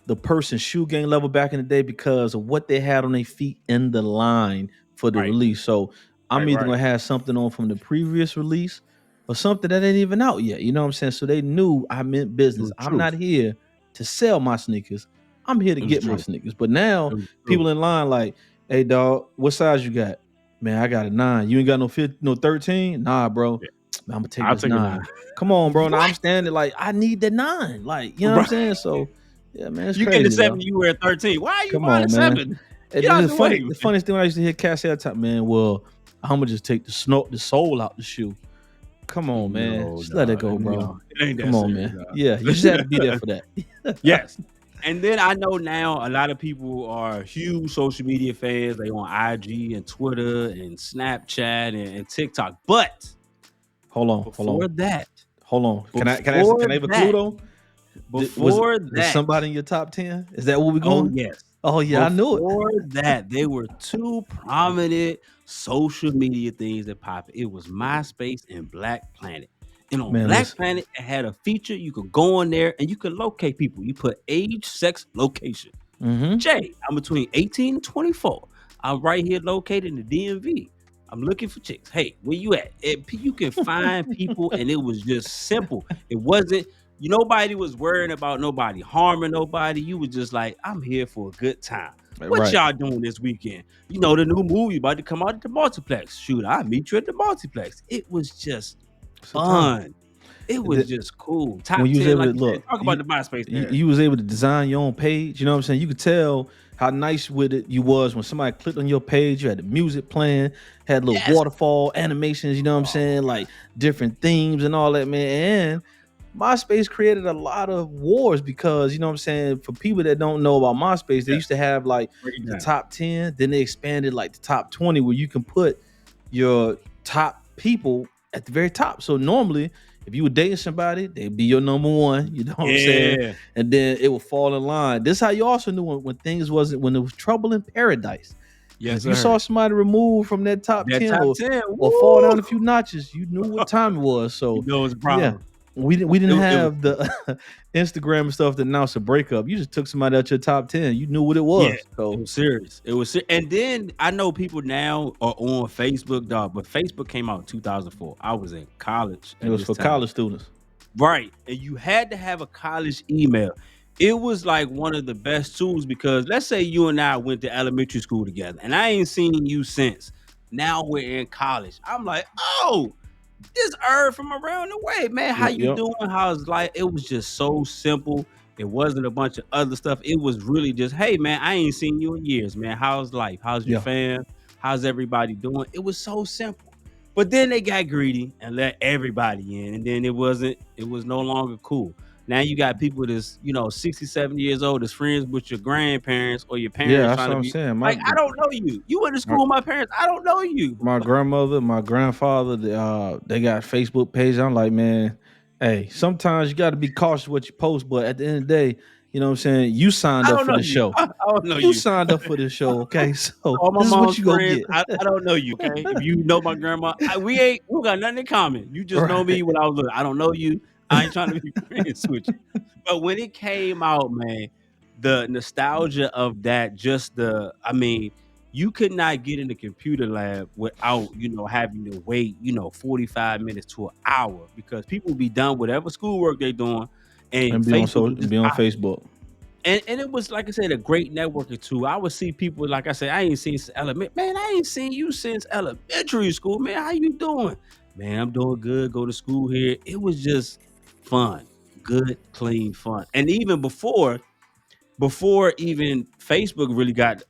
the person's shoe game level back in the day because of what they had on their feet in the line for the Right, release. So I'm right, either right. gonna have something on from the previous release or something that ain't even out yet. You know what I'm saying? So they knew I meant It business. was I'm true. not here to sell my sneakers. I'm here to It was get my true. sneakers. But now It was people true. in line like, hey dog, what size you got? Man, I got a 9. You ain't got no 15, no 13? Nah, bro. Yeah, Man, I'm gonna take I'll this take a 9. 9. Come on, bro. Now What? I'm standing like I need the 9. Like, you know what I'm Right. saying? So yeah, man, it's You get the crazy, 7, though. you wear 13. Why are you Come buying a on, man. 7? And Get out the the way, funny, man. the funniest thing when I used to hear Cass say all the time, man, well, I'm gonna just take the sole out the shoe. Come on, man. No, Just let it dog. go, bro. No, it ain't that Come on, serious, man. Yeah, you just had to be there dog. for that. Yes. And then I know now a lot of people are huge social media fans. They on IG and Twitter and Snapchat and TikTok. But Hold on, hold before on, that, hold on. before Can I have a clue that, though? before Was that, somebody in your top 10? Is that where we oh going? yes. Oh yeah, I knew it. Before that, there were two prominent social media things that popped. It was MySpace and Black Planet. And on Man, Black listen. Planet, it had a feature you could go on there and you could locate people. You put age, sex, location. Mm-hmm. Jay, I'm between 18 and 24. I'm right here located in the DMV. I'm looking for chicks. Hey, where you at? You can find people, and it was just simple. It wasn't, nobody was worrying about nobody harming nobody. You was just like, I'm here for a good time. What Right. y'all doing this weekend? The new movie about to come out at the multiplex. Shoot, I'll meet you at the multiplex. It was just It's a time. fun. It was The- just cool. when Top you was 10, able like to you said. look, Talk about the MySpace era. you was able to design your own page. You know what I'm saying? You could tell how nice with it you was when somebody clicked on your page. You had the music playing, had little Yes. waterfall animations. You know what I'm Oh, saying? Like different themes and all that, man. And MySpace created a lot of wars because you know what I'm saying. For people that don't know about MySpace, they yeah. used to have like Break it the down. top 10. Then they expanded like the top 20, where you can put your top people at the very top. So normally, if you were dating somebody, they'd be your number one. You know what I'm saying? Yeah. And then it would fall in line. This is how you also knew when things wasn't when there was trouble in paradise. 'Cause Yes, if you saw sir. somebody removed from that top That 10 top 10, or fall down woo! a few notches, you knew what time it was. So It's a yeah, problem. we didn't It was have the Instagram and stuff to announce a breakup. You just took somebody out your top 10. You knew what it yeah, was. it So was serious. It was and then I know people now are on Facebook, dog, but Facebook came out in 2004. I was in college it at was this for time. college students. Right. And you had to have a college email. It was like one of the best tools because let's say you and I went to elementary school together and I ain't seen you since. Now we're in college. I'm like, oh, this Herb from around the way, man. How Yep, you yep. doing? How's life? It was just so simple. It wasn't a bunch of other stuff. It was really just, hey man, I ain't seen you in years, man. How's life? How's your Yeah. fam? How's everybody doing? It was so simple. But then they got greedy and let everybody in, and then it was no longer cool. Now you got people that's 60, 70 years old that's friends with your grandparents or your Yeah, parents that's trying what to I'm be saying. like, I don't know you. You went to My school with my parents. I don't know you. my grandmother, my grandfather, they got Facebook pages. I'm like, man, hey, sometimes you got to be cautious what you post, but at the end of the day, you know what I'm saying? You signed I up don't for know the you. show. I don't know You you. signed up for this show, okay? So All my this is what mom's you go friends, get. I don't know you, okay? If you know my grandma, we got nothing in common. You just know me Right. when I was little. I don't know you. I ain't trying to be friends with you. But when it came out, man, the nostalgia of that, I mean, you could not get in the computer lab without, having to wait, 45 minutes to an hour because people be done whatever schoolwork they doing and And be on Facebook so was just be on popping. Facebook. And it was like I said, a great networking tool. I would see people like I said, I ain't seen man, I ain't seen you since elementary school, man. How you doing? Man, I'm doing good. Go to school here. It was just fun, good, clean fun. And even before even Facebook really got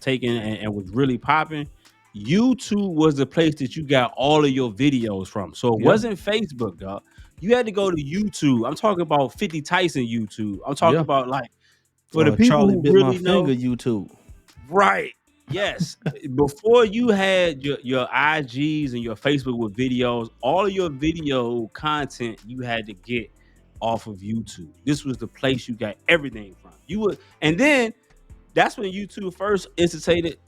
taken and was really popping, YouTube was the place that you got all of your videos from. So it Yeah. wasn't Facebook, dog. You had to go to YouTube. I'm talking about 50 Tyson YouTube. I'm talking Yeah. about like for the people Charlie who bit my really finger know, YouTube. right? Yes. Before you had your IGs and your Facebook with videos, all of your video content you had to get off of YouTube. This was the place you got everything from. And then that's when YouTube first instituted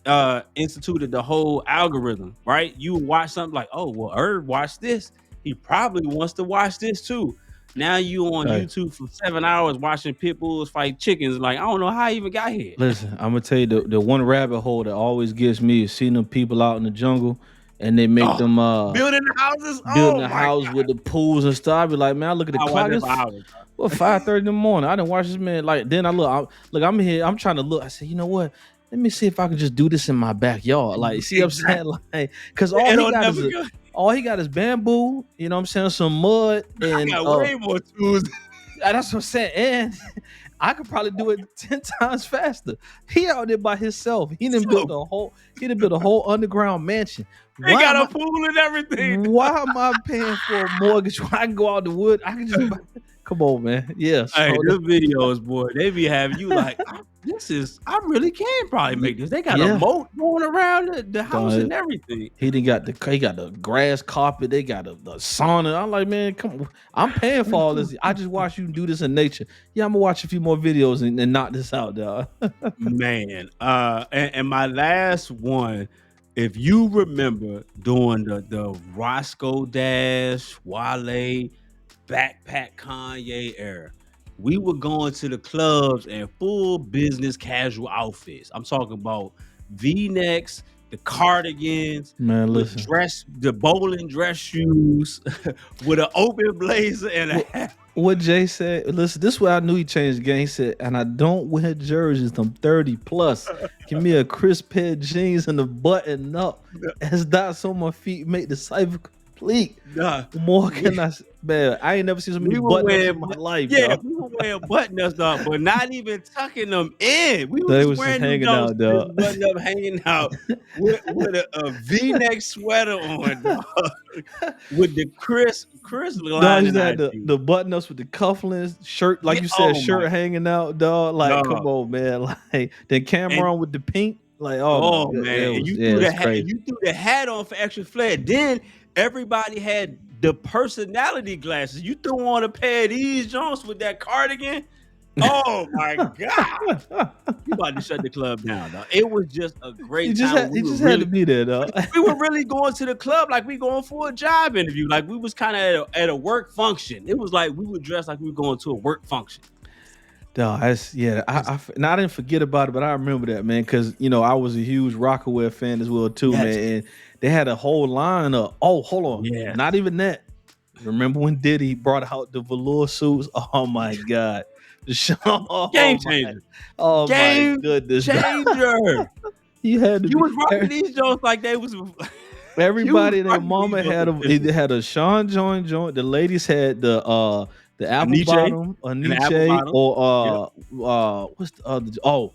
the whole algorithm, right? You would watch something like, oh, well, Herb watched this. He probably wants to watch this too. Now you on Hey, YouTube for 7 hours watching pit bulls fight chickens. Like, I don't know how I even got here. listen, I'm gonna tell you the one rabbit hole that always gets me is seeing them people out in the jungle and they make Oh, them building the houses. building Oh a my house God. with the pools and stuff. I be like, man, I look at the I watched clock. that for It's hours. well 5:30 in the morning. I didn't watch this man. Like then I look, I'm here. I'm trying to look. I said, you know what? Let me see if I can just do this in my backyard. Like, see what I'm saying? Exactly. Like, cause It'll never go. all he got is bamboo. You know what I'm saying? Some mud I and got way more tools. that's what I'm saying. And I could probably do it 10 times faster. He out there by himself. So He done built a whole underground mansion. they Why got am I a pool and everything. why am I paying for a mortgage when I can go out the wood? I can just buy, come on, man. Yeah. Hey, So the videos, boy, they be having you like, I really can probably make this. They got a yeah. moat going around the house Dog, and everything. he got the grass carpet. They got the sauna. I'm like, man, come on. I'm paying for all this. I just watch you do this in nature. Yeah, I'm gonna watch a few more videos and knock this out, dog. Man, and my last one, if you remember doing the Roscoe Dash, Wale, Backpack Kanye era, we were going to the clubs in full business casual outfits. I'm talking about V-necks, the cardigans, Man, listen. the bowling dress shoes, with an open blazer and a What, hat. what Jay said, listen, this is where I knew he changed the game. He said, and I don't wear jerseys, I'm 30 plus. Give me a crisp pair of jeans and a button up. As dots on my feet make the cipher complete. Nah, More can I man, I ain't never seen so many we were button ups wearing, in my life, yeah, dog. we were wearing button ups, dog, but not even tucking them in. We were They just was just wearing them hanging jokes, out, dog. button up, hanging out with a V-neck sweater on, dog, with the Chris Dog line used in to our have the jeans. button ups with the cufflinks, shirt, like Yeah, you said, oh my shirt hanging out, dog. Like, come dog, on, man. Like then and Cameron with the pink. Like, oh my oh god. man, and Yeah, it's crazy. you threw the hat on for extra flair. Then everybody had the personality glasses. You threw on a pair of these Jones with that cardigan. Oh my god. You about to shut the club down, dog. It was just a great time when He just had to be there, dog. we were really going to the club like we going for a job interview. Like we was kind of at a work function. It was like we were dressed like we were going to a work function. Dog, that's yeah. Now I didn't forget about it, but I remember that, man, because I was a huge Rockaway fan as well too, Yes. man. And they had a whole line of hold on, Yes. not even that. Remember when Diddy brought out the velour suits? Oh my god, Game my, changer. oh my Game goodness, changer. you had to You be. was rocking these Jones like they was. Everybody and their rocking these mama Jones had officially. either had a Sean joint. The ladies had the apple Nietzsche bottom, a and the apple Nietzsche, bottom. Yep. or what's the other? Oh,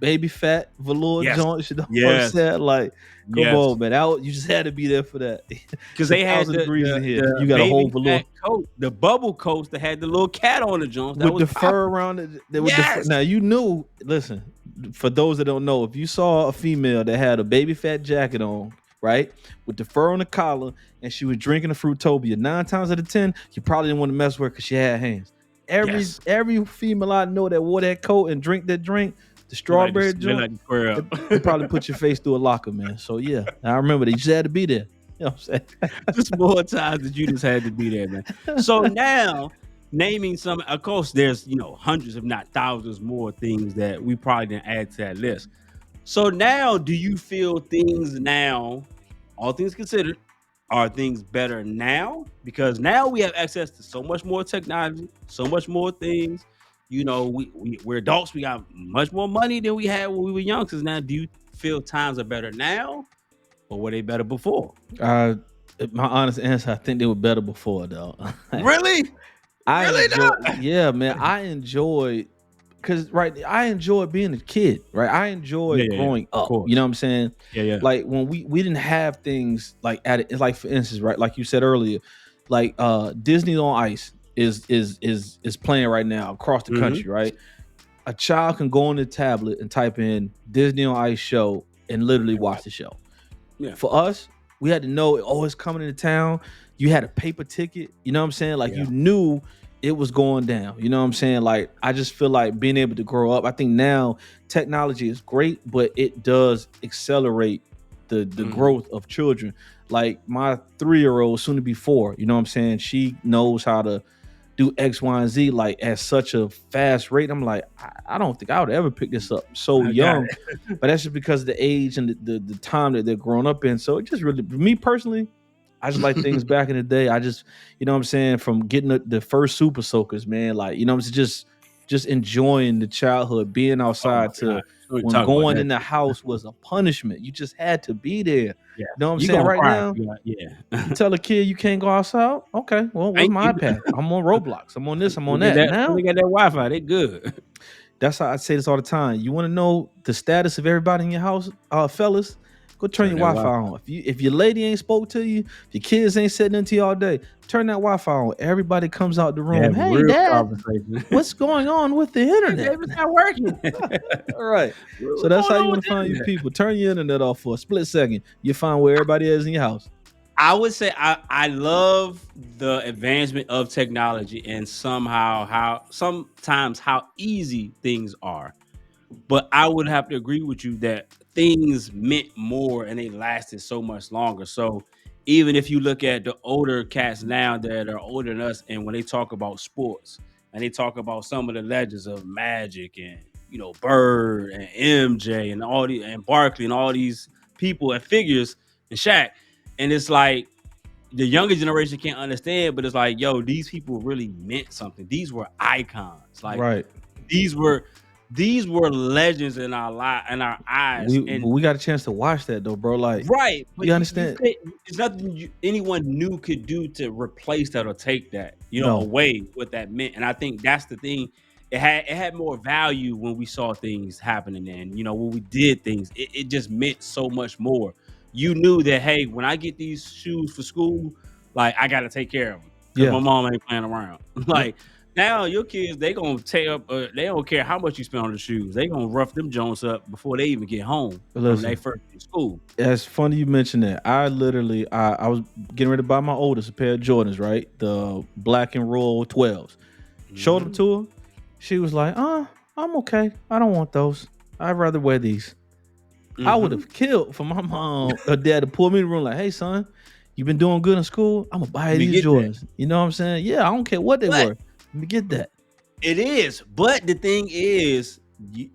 baby fat velour Yes. joints. You know what I'm Yes. saying? Like, come Yes. on, man. You just had to be there for that. Because It's they had 1,000 degrees in here. the You got a whole baby velour fat coat, the bubble coats that had the little cat on the Jones that with was the fur popping. around it. With the fur. Yes. Now you knew. Listen, for those that don't know, if you saw a female that had a baby fat jacket on, right, with the fur on the collar, and she was drinking a Fruitopia, 9 times out of 10, you probably didn't want to mess with her because she had hands. Every Yes. every female I know that wore that coat and drink that drink, the They like strawberry they joint, like to square they, up. they probably put your face through a locker, man. So yeah, I remember they just had to be there. You know what I'm saying? Just more times that you just had to be there, man. So now, naming some, of course, there's hundreds, if not thousands, more things that we probably didn't add to that list. So now, do you feel things now, all things considered, are things better now? Because now we have access to so much more technology, so much more things. We're adults. We got much more money than we had when we were youngsters. Now, do you feel times are better now, or were they better before? Uh, my honest answer, I think they were better before though. Really? I Really enjoy, not? yeah, man. I enjoyed because right, I enjoyed being a kid, right? I Yeah, enjoyed yeah, yeah. growing Of up. You know course. what I'm saying? Yeah, yeah. Like when we didn't have things like like for instance, right? Like you said earlier, like Disney on Ice is playing right now across the Mhm. country, right? A child can go on the tablet and type in Disney on Ice show and literally And watch watch. the show. Yeah. For us, we had to know, oh, it's coming into town. You had a paper ticket. You know what I'm saying? Like Yeah. you knew it was going down. You know what I'm saying? Like I just feel like being able to grow up. I think now technology is great, but it does accelerate the Mhm. growth of children. Like my 3 year old, soon to be 4. You know what I'm saying? She knows how to do X, Y, and Z like at such a fast rate. I'm like, I don't think I would ever pick this up so I got young. it. But that's just because of the age and the time that they're growing up in. So it just really, me personally, I just like things back in the day. I just, you know what I'm saying, from getting the first Super Soakers, man. Like, you know, it's just enjoying the childhood, being Oh my outside god. to We when talk about going that in the too. house was a punishment. You just had to be there. You Yeah. know what I'm You saying? gonna Right cry if now, you got you yeah. tell a kid you can't go outside. Okay, well, where's Thank my you. iPad? I'm on Roblox. I'm on this. I'm When on they get that. that when Now, they got that Wi-Fi, they good. that's how I say this all the time. You want to know the status of everybody in your house, fellas? Go turn Turn your that Wi-Fi Wi-Fi. on. If your lady ain't spoke to you, if your kids ain't sitting into you all day, turn that Wi-Fi on. Everybody comes out the They room. have a Hey, real Dad, conversation. what's going on with the Hey internet? baby, it's not working. All right. So What's that's going how you on want with to the find your internet? people. Turn your internet off for a split second. You find where everybody is in your house. I would say I love the advancement of technology and somehow how sometimes how easy things are. But I would have to agree with you that things meant more and they lasted so much longer. So even if you look at the older cats now that are older than us, and when they talk about sports and they talk about some of the legends of Magic and Bird and MJ and all these and Barkley and all these people and figures and Shaq, and it's like the younger generation can't understand, but it's like, yo, these people really meant something. These were icons. Like Right. these were these were legends in our life in our eyes. But And we got a chance to watch that though, bro. Like, right, but you you understand? could it's nothing anyone new could do to replace that or take that, No. away what that meant. And I think that's the thing. It had more value when we saw things happening and when we did things, it just meant so much more. You knew that hey, when I get these shoes for school, like I gotta take care of them because Yeah. my mom ain't playing around. Yep. Like now your kids, they gonna tear up. They don't care how much you spend on the shoes. They gonna rough them Jones up before they even get home from their Listen, first day of school. it's funny you mentioned that. I literally, I was getting ready to buy my oldest a pair of Jordans, right? The black and royal 12s. Showed them Mhm, to her. She was like, I'm okay. I don't want those. I'd rather wear these. I would mhm. have killed for my mom or dad to pull me in the room like, hey, son, you been doing good in school? I'm going to buy Let you me these get that. Jordans. You know what I'm saying? Yeah, I don't care what they But were. Let me get that. it is. But the thing is,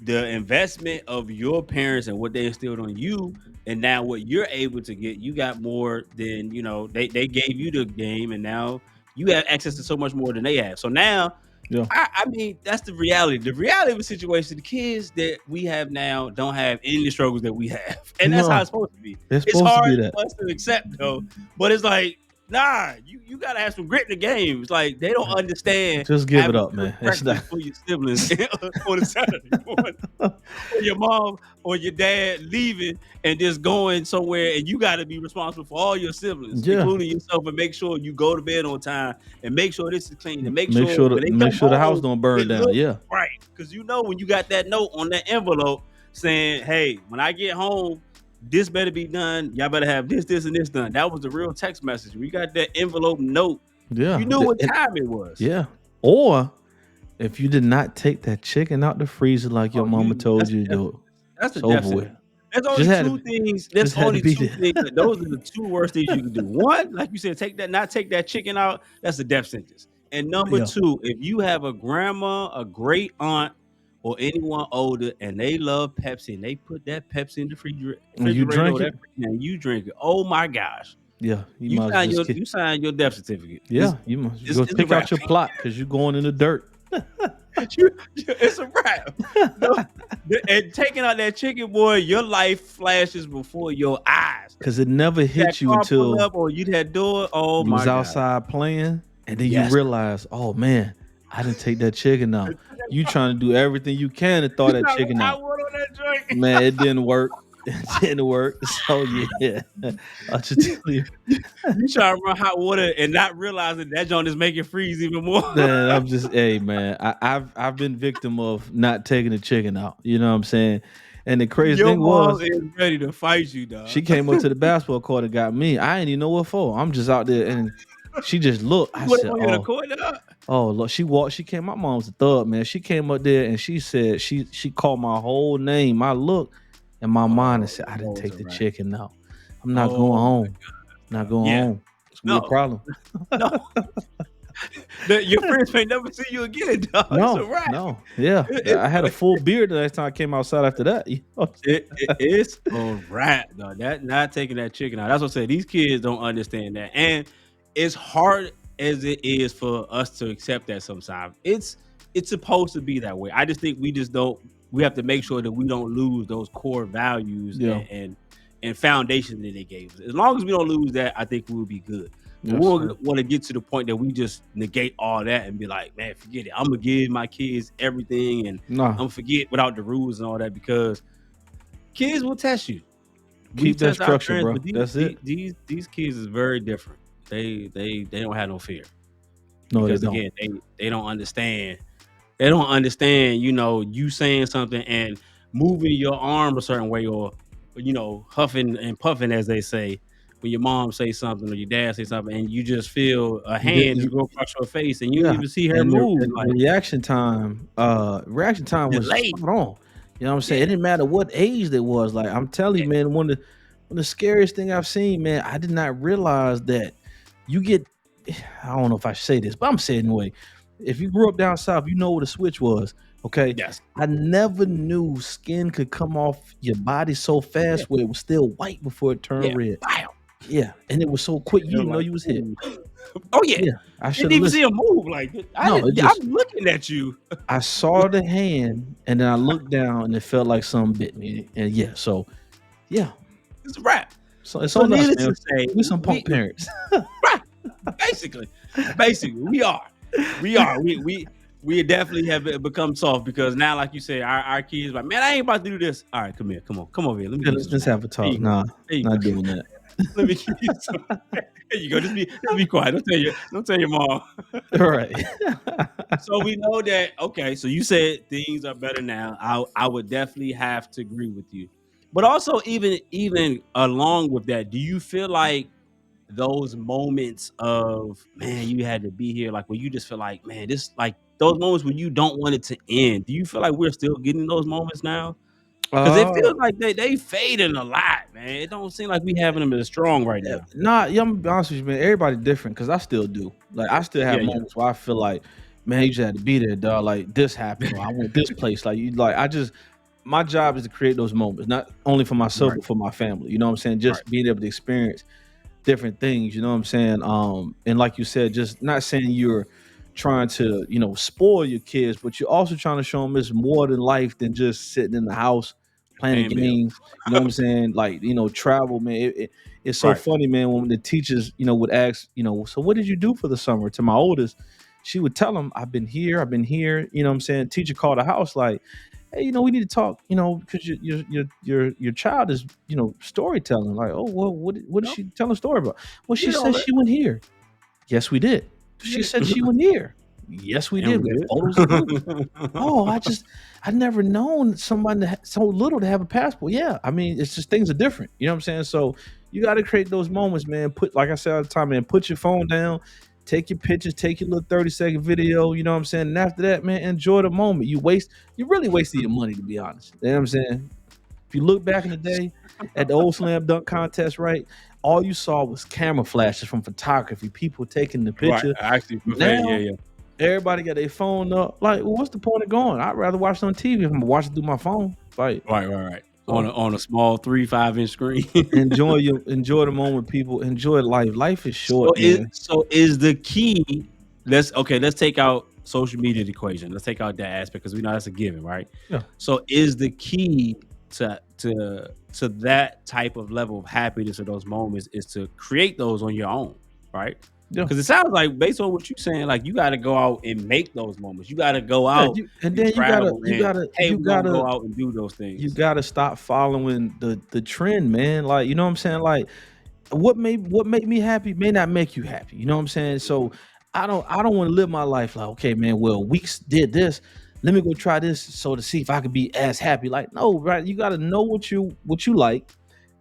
the investment of your parents and what they instilled on you, and now what you're able to get, you got more than they gave you the game, and now you have access to so much more than they have. So now Yeah. I mean, that's the reality. The reality of the situation, the kids that we have now don't have any of the struggles that we have. And that's how No, it's supposed to be. it's It's supposed to hard be that. for us to accept though, but it's like Nah, you gotta have some grit in the game. It's like they don't understand Just give it having up, to cook man. It's not. breakfast for your siblings on a Saturday morning, or your mom or your dad leaving and just going somewhere, and you got to be responsible for all your siblings, Yeah. including yourself, and make sure you go to bed on time, and make sure this is clean, and make Make sure sure when they make come sure the house home, don't burn it down. looks Yeah. right. Because when you got that note on that envelope saying, "Hey, when I get home, this better be done. Y'all better have this, this, and this done." That was the real text message. We got that envelope note. Yeah. You knew what time it was. Yeah. Or if you did not take that chicken out the freezer like your Oh, mama told that's you a to death do it, sentence. That's a it's death over with. sentence. There's Just only had two to things. There's just had to only be two there. things. Those are the two worst things you can do. One, like you said, not take that chicken out. That's a death sentence. And number Yeah. two, if you have a grandma, a great aunt, or anyone older, and they love Pepsi, and they put that Pepsi in the When you refrigerator or drink that it, and you drink it, oh my gosh, yeah, you you might as well sign just your get. you sign your death certificate. Yeah, you must go It's a pick out wrap. your plot because you're going in the dirt. It's a wrap. No, and taking out that chicken, boy, your life flashes before your eyes. Because it never That hit you car pull until up or you that door. Oh you was my god. outside playing, and then you Yes. realize, oh man, I didn't take that chicken out. You trying to do everything you can to thaw You that got chicken hot out. water on that joint. Man, it didn't work. It didn't work. So yeah, I should tell you, You try to run hot water and not realizing that joint is making freeze even more. man. I'm just, hey man, I've been victim of not taking the chicken out. You know what I'm saying? And the crazy Your thing mom was, is ready to fight you, dog. she came up to the basketball court and got me. I didn't even know what for. I'm just out there, and she just looked. I What said, on you in the oh. court, dog? Oh look, she walked. She came. My mom's a thug, man. She came up there and she said she called my whole name. I looked in my mind and said, I didn't Oh, it's take a the wrap. chicken out. I'm not going Oh my home. Not going yeah. home. It's gonna be a No, problem. no. Your friends may never see you again, dog. It's a No, wrap. no, yeah. I had a full beard the next time I came outside after that. You know? It's a wrap, though. That not taking that chicken out. That's what I say. These kids don't understand that, and it's hard as it is for us to accept that. Sometimes it's supposed to be that way. I just think we just don't. We have to make sure that we don't lose those core values Yeah. and foundation that they gave us. As long as we don't lose that, I think we will be good. But Yes, we sir. want to get to the point that we just negate all that and be like, man, forget it. I'm gonna give my kids everything, and I'm Nah, gonna forget without the rules and all that because kids will test you. We keep that test our structure, parents, bro. but That's it. these kids is very different. They don't have no fear No, they because don't. again they don't understand. They don't understand. You saying something and moving your arm a certain way, or huffing and puffing as they say. When your mom say something or your dad say something, and you just feel a You did, hand go across your face, and you don't yeah. even see her And the, move, and the like reaction time was delayed. spot on. You know what I'm saying? It Yeah, didn't matter what age they was. Like I'm telling you, yeah, man, one of the scariest thing I've seen, man, I did not realize that you get I don't know if I should say this, but I'm saying it anyway. If you grew up down south, you know what a switch was. Okay. yes, I never knew skin could come off your body so yeah, fast where it was still white before it turned yeah. red. Wow. Yeah. And it was so quick, you They're didn't know like, you was hit. ooh. Oh yeah, Yeah. I should didn't have even see listened. him move. Like No, it I'm just looking at you. I saw the hand and then I looked down and it felt like something bit me. And yeah, so yeah. It's a wrap. So it's So on us, needless man. to say, We some punk parents. right, basically, we are, we definitely have become soft because now, like you said, our kids like, man, I ain't about to do this. All right, come here, come over here. Let me Yeah, give you some let's snacks. have a There talk. you go. Nah, There you not go. doing that. Let me give you some. There you go. Just be quiet. Don't tell your mom. All right. So we know that. Okay, so you said things are better now. I would definitely have to agree with you. But also, even along with that, do you feel like those moments of man, you had to be here, like where you just feel like, man, this like those moments when you don't want it to end? Do you feel like we're still getting those moments now? Because it uh feels like they fading a lot, man. It don't seem like we having them as strong right now. Nah, yeah, I'm gonna be honest with you, man. Everybody different because I still do. Like I still have Yeah, yeah, moments where I feel like, man, you just had to be there, dog. Like this happened, or I went this place. Like you like I just my job is to create those moments, not only for myself, right, but for my family. You know what I'm saying? right, Just being able to experience different things, you know what I'm saying? And like you said, just not saying you're trying to, spoil your kids, but you're also trying to show them it's more than life than just sitting in the house playing paying bills. games. You know what I'm saying? Like, travel, man. it's so Right. funny, man, when the teachers, would ask, so what did you do for the summer? To my oldest, she would tell them, I've been here. You know what I'm saying? Teacher called the house like, hey, we need to talk, because your child is, storytelling. Like, oh, well, what is Yep. she telling a story about? Well, We she did all said that. she went here. Yes, we did. She Yeah. said she went here. Yes, we And did. we We had photos and proof. did. Oh, I never known somebody so little to have a passport. Yeah, I mean, it's just things are different. You know what I'm saying? So you got to create those moments, man. Like I said all the time, man, put your phone down, take your pictures, take your little 30-second video. You know what I'm saying? And after that, man, enjoy the moment. You really wasted your money, to be honest. You know what I'm saying? If you look back in the day at the old slam dunk contest, right? All you saw was camera flashes from photography, people taking the Right. picture. Actually prefer, yeah, Now yeah. everybody got their phone up. Like, well, what's the point of going? I'd rather watch it on TV if I'm gonna watch it through my phone. Like, Right. On so a small 3-5 inch screen. enjoy the moment, people. Enjoy life. Life is short, man. So is the key, let's take out social media the equation. Let's take out that aspect because we know that's a given, right? Yeah. So is the key to that type of level of happiness or those moments is to create those on your own, right? Yeah. Because it sounds like based on what you're saying, like you got to go out and make those moments. You got to go Yeah, out and and then travel and hey, we're gonna go out and do those you things. gotta stop following the trend, man. Like, you know what I'm saying? Like, what made me happy may not make you happy. You know what I'm saying? So I don't want to live my life like, okay, man, well, Weeks did this. Let me go try this so to see if I could be as happy. Like, no, right? You gotta know what you like,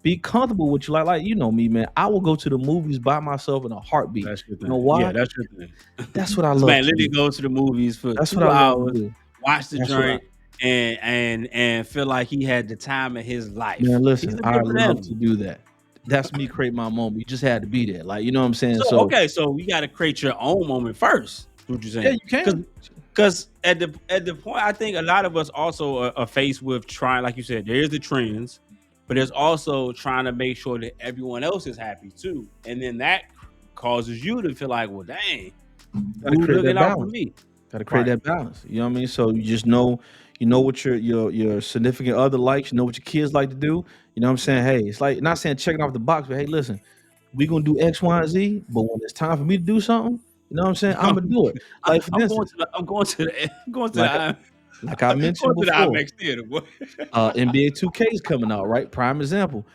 be comfortable with what you like. Like, you know me, man. I will go to the movies by myself in a heartbeat. That's your You know thing. Yeah, why? that's your thing. That's what I This love man to literally do. goes to the movies for That's what two I love to hours, do. watch the That's what I joint, and feel like he had the time of his life. Man, He's listen, a I different love to animal. do that. That's me create my moment. You just had to be there. Like, you know what I'm saying? So So okay, so you got to create your own moment first. What you're yeah, saying? you can. Because at the point, I think a lot of us also are faced with trying, like you said, there's the trends, but there's also trying to make sure that everyone else is happy too, and then that causes you to feel like, well, dang, Gotta who's create looking that out for balance. me? Got to create Right. that balance. You know what I mean? So you just know, what your significant other likes. You know what your kids like to do. You know what I'm saying? Hey, it's like not saying checking off the box, but hey, listen, we gonna do X, Y, and Z. But when it's time for me to do something, you know what I'm saying? I'm gonna do it. Like for I'm going instance, to the I'm going to the I'm going to the like I- like I mentioned going to the before, IMAX theater, boy. NBA 2K is coming out, right? Prime example.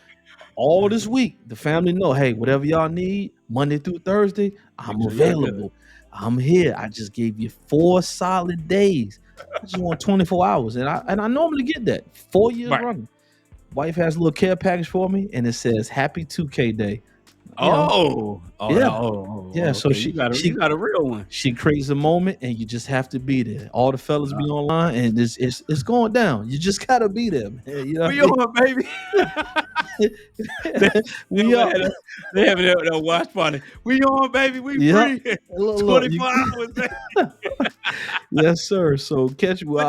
All this week, the family know, hey, whatever y'all need, Monday through Thursday, Make I'm sure y'all good. available. I'm here. I just gave you 4 solid days. I just want 24 hours. And I normally get that 4 years Right. running. Wife has a little care package for me, and it says Happy 2K Day. You know, yeah, yeah. So Okay. she You she got a real one. she creates a moment, and you just have to be there. All the fellas be online, and it's going down. You just gotta be there, man. You know what We I on, baby. mean? they, We are. they having a watch party. We on, baby. We Yeah. free. Look, 24 hours, baby. yes, sir. So catch But well,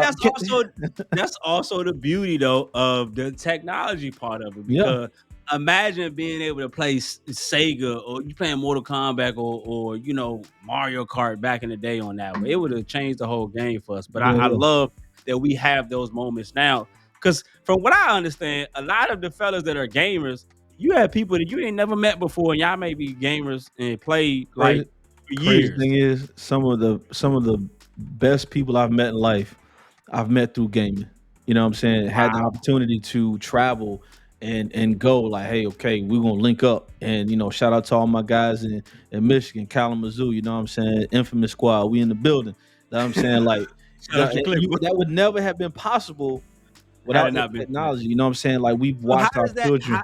that's also the beauty though of the technology part of it, yeah, because imagine being able to play Sega, or you playing Mortal Kombat, or Mario Kart back in the day on that one. It would have changed the whole game for us. But I yeah, love that we have those moments now, because from what I understand, a lot of the fellas that are gamers, you have people that you ain't never met before, and y'all may be gamers and play like crazy. for Crazy years. thing is, some of the best people I've met in life, I've met through gaming. You know what I'm saying? Had the Wow. opportunity to travel and go like, hey, okay, we're gonna link up. And shout out to all my guys in Michigan, Kalamazoo. You know what I'm saying? Infamous squad, we in the building. You know what I'm saying? Like Shout out to Clipper. that would never have been possible Had without it that not been for that. technology. You know what I'm saying? Like we've So how watched our does that children.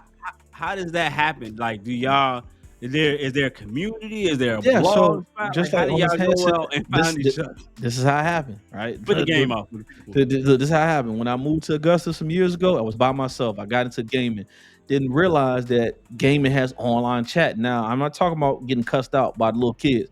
how does that happen? Like, do y'all is there a community? Is there a Yeah, so blog spot? Like, just how like do on this y'all go handset, out and this find each other? this is how it happened, right? Put the game off for the people. This is how it happened. When I moved to Augusta some years ago, I was by myself. I got into gaming. Didn't realize that gaming has online chat. Now, I'm not talking about getting cussed out by the little kids,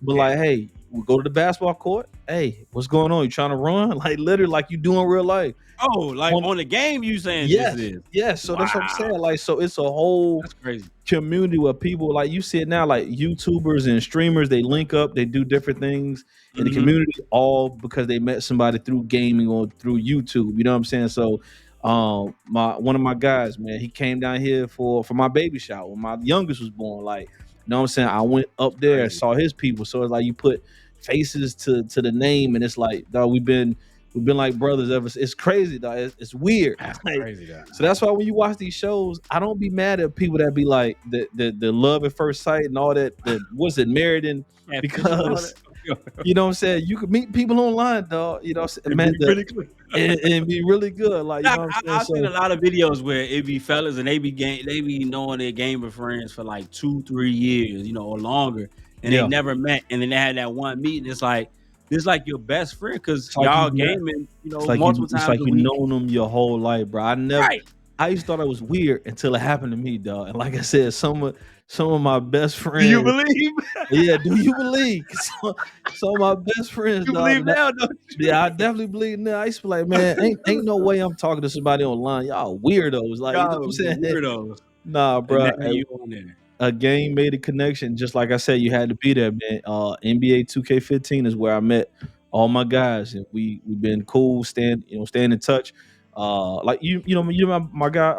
but Yeah. like, hey, we go to the basketball court. Hey, what's going on? You trying to run? Like literally, like you do in real life. Oh, like On on the game you saying this Yes, is. yes. So that's what I'm Wow. saying. Like, so it's a whole That's crazy. community where people like you see it now, like YouTubers and streamers, they link up, they do different things in the Mhm. community, all because they met somebody through gaming or through YouTube. You know what I'm saying? So My one of my guys, man, he came down here for my baby shower when my youngest was born. Like, you know what I'm saying? I went up there and Crazy. saw his people. So it's like you put faces to the name, and it's like, dog, we've been like brothers ever. It's crazy, dog. It's weird. That's Like, crazy, though. so that's why when you watch these shows, I don't be mad at people that be like the love at first sight and all that. The what's it, married in, Catfish and all because that. you know what I'm saying, you could meet people online, dog. You know what I'm saying, It'd man, be really quick. and be really good. Like, you know what I'm saying. I've seen a So lot of videos where it be fellas and they be knowing their gamer friends for like 2-3 years, or longer, and they yeah, never met, and then they had that one meeting. It's like your best friend because it's like y'all gaming, multiple it's times like a you week. known them your whole life, bro. Right. I used to thought it was weird until it happened to me, dog. And like I said, some of my best Do you friends, believe? yeah. Do you believe? Some of my best friends, You dog. believe now, don't you? Yeah, I definitely believe now. I used to be like, man, ain't no way I'm talking to somebody online. Y'all weirdos, like, you know Y'all what I'm some saying? weirdos, Nah, and bro. now you on there. A game made a connection. Just like I said, you had to be there, man. NBA 2K15 is where I met all my guys, and we've been cool, staying in touch. Like my guy,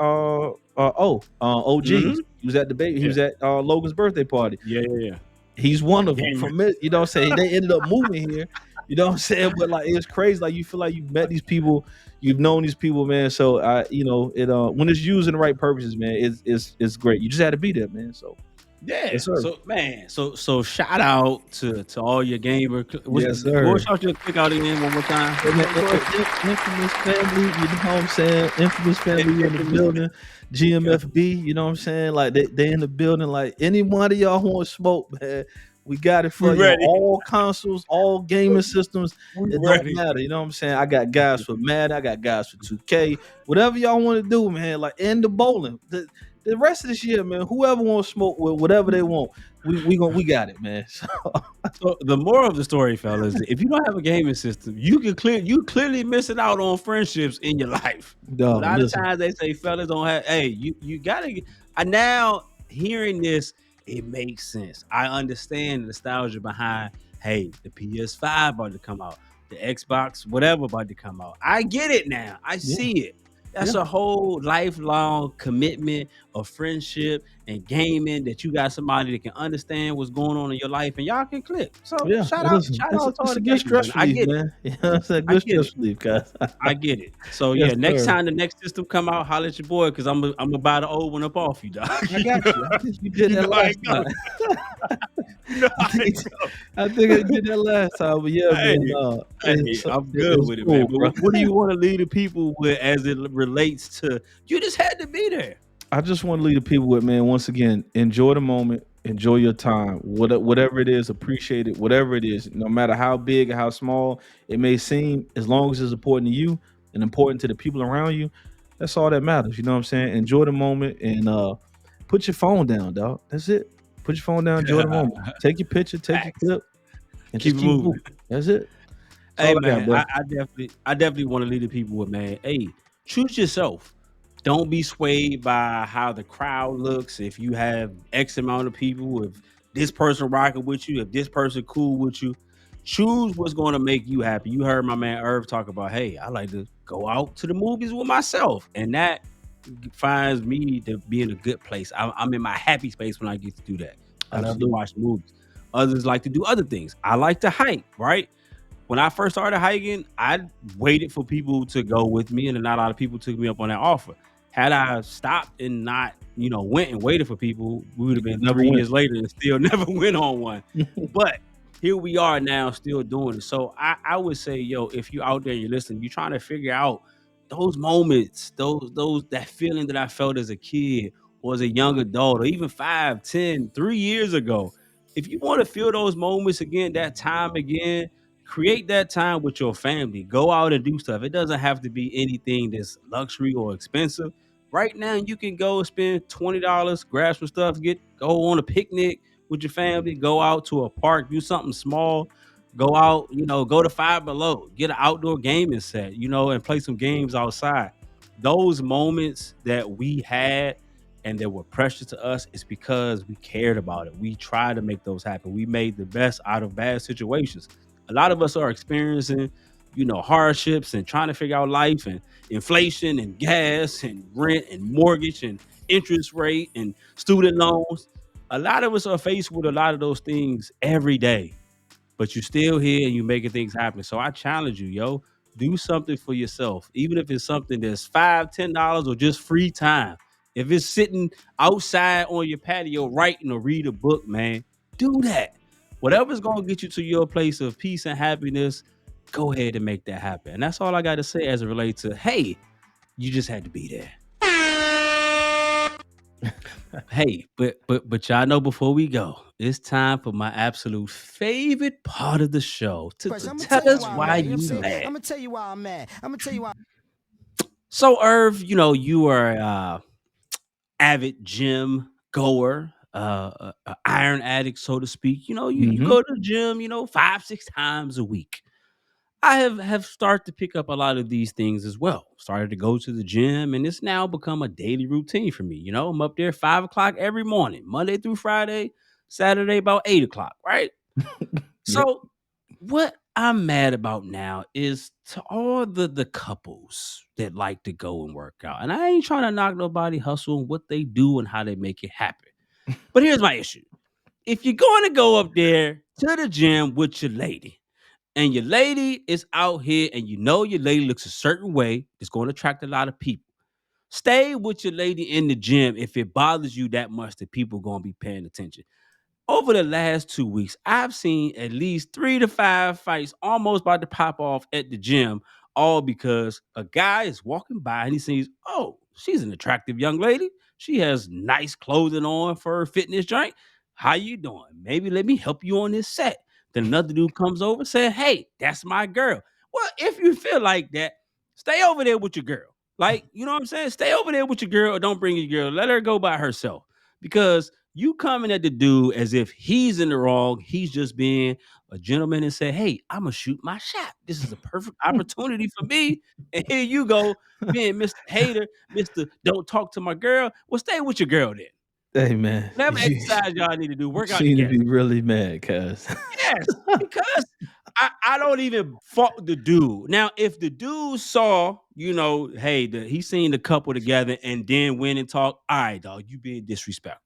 OG. Hmm. He was at the baby. He Yeah, was at Logan's birthday party. yeah, yeah, yeah. He's one of them. Gamer. From it, you know what I'm saying. They ended up moving here. You know what I'm saying. But like, it's crazy. Like, you feel like you've met these people, you've known these people, man. So it when it's used in the right purposes, man, it's great. You just had to be there, man. So Yeah. yes, sir. So man, so shout out to all your gamer. Yes, Go sir. shout your click out again one more time. And infamous family, you know what I'm saying? Infamous family in the building. Yeah. GMFB, you know what I'm saying? Like, they in the building. Like, any one of y'all want smoke, man, we got it We for you on ready. all consoles, all gaming systems. We It don't ready. matter, you know what I'm saying? I got guys for Madden, I got guys for 2K, whatever y'all want to do, man. Like, and the bowling. The rest of this year, man, whoever wants smoke with whatever they want, we got it, man. So, So the moral of the story, fellas, if you don't have a gaming system, you clearly missing out on friendships in your life. A dog, lot of listen. times they say fellas don't have. Hey, you gotta. I now hearing this, it makes sense. I understand the nostalgia behind. Hey, the PS5 about to come out, the Xbox whatever about to come out. I get it now. I Yeah, see it. That's yeah, a whole lifelong commitment of friendship and gaming that you got somebody that can understand what's going on in your life and y'all can click. So yeah. Listen, shout it's out to all it's the a good gamers, man. stress I relief, get it. man. You know, it's a I good get it. stress relief, guys. I get it. So Yes, yeah, next sir. time the next system come out, holler at your boy because I'm gonna buy the old one up off you, dog. I got you. I think you did You that know how last it time. goes. You know I how it think goes. I think I did that last time, but yeah, Hey, man. hey, I'm good It's with it, man. cool, But bro. what do you want to leave the people with as it relates to you just had to be there? I just want to leave the people with, man. Once again, enjoy the moment, enjoy your time. Whatever it is, appreciate it. Whatever it is, no matter how big or how small it may seem, as long as it's important to you and important to the people around you, that's all that matters. You know what I'm saying? Enjoy the moment and put your phone down, dog. That's it. Put your phone down, enjoy the moment. Take your picture, take your Facts. clip, and Keep just it keep moving. moving. That's it. That's Hey all I got, man, bro. I definitely want to lead the people with, man. Hey, choose yourself. Don't be swayed by how the crowd looks. If you have X amount of people, if this person rocking with you, if this person cool with you, choose what's going to make you happy. You heard my man Irv talk about, hey, I like to go out to the movies with myself, and that finds me to be in a good place. I'm in my happy space when I get to do that. I love to Absolutely. watch movies. Others like to do other things. I like to hike, right? When I first started hiking, I waited for people to go with me, and not a lot of people took me up on that offer. Had I stopped and not, went and waited for people, we would have been Never 3 years went. later and still never went on one. But here we are now, still doing it. So I would say, yo, if you're out there and you're listening, you're trying to figure out those moments, those that feeling that I felt as a kid or as a young adult, or even 5, 10, 3 years ago. If you want to feel those moments again, that time again, create that time with your family. Go out and do stuff. It doesn't have to be anything that's luxury or expensive. Right now, you can go spend $20, grab some stuff, go on a picnic with your family, go out to a park, do something small, go out, go to Five Below, get an outdoor gaming set, and play some games outside. Those moments that we had and that were precious to us is because we cared about it. We tried to make those happen. We made the best out of bad situations. A lot of us are experiencing, hardships and trying to figure out life and inflation and gas and rent and mortgage and interest rate and student loans. A lot of us are faced with a lot of those things every day, but you're still here and you're making things happen. So I challenge you, yo, do something for yourself, even if it's something that's $5, $10 or just free time. If it's sitting outside on your patio writing or read a book, man, do that. Whatever's gonna get you to your place of peace and happiness, go ahead and make that happen. And that's all I got to say as it relates to, hey, you just had to be there. Hey, but y'all know before we go, it's time for my absolute favorite part of the show to I'm gonna tell tell you us why I'm why mad. You know what I'm you saying? mad. I'm gonna tell you why I'm mad. I'm gonna tell you why. So Irv, you are avid gym goer, a iron addict, so to speak. You Hmm. go to the gym, 5, 6 times a week. I have started to pick up a lot of these things as well. Started to go to the gym, and it's now become a daily routine for me. I'm up there 5 o'clock every morning, Monday through Friday, Saturday about 8 o'clock, right? Yep. So what I'm mad about now is to all the couples that like to go and work out. And I ain't trying to knock nobody hustle and what they do and how they make it happen. But here's my issue. If you're going to go up there to the gym with your lady, and your lady is out here and your lady looks a certain way, it's going to attract a lot of people. Stay with your lady in the gym if it bothers you that much that people going to be paying attention. Over the last 2 weeks, I've seen at least 3 to 5 fights almost about to pop off at the gym, all because a guy is walking by and he sees, oh, she's an attractive young lady. She has nice clothing on for her fitness joint. How you doing? Maybe let me help you on this set. Then another dude comes over saying, hey, that's my girl. Well, if you feel like that, stay over there with your girl. Like, you know what I'm saying? Stay over there with your girl or don't bring your girl. Let her go by herself. Because you coming at the dude as if he's in the wrong. He's just being a gentleman and say, hey, I'm gonna shoot my shot. This is a perfect opportunity for me. And here you go, being Mr. Hater, Mr. Don't talk to my girl. Well, stay with your girl then. Hey man, Whatever you exercise y'all need to do, work out seem to together. be really mad, cuz. Yes, because I don't even fault the dude. Now, if the dude saw, hey, he seen the couple together and then went and talked, all right, dog, you being disrespectful.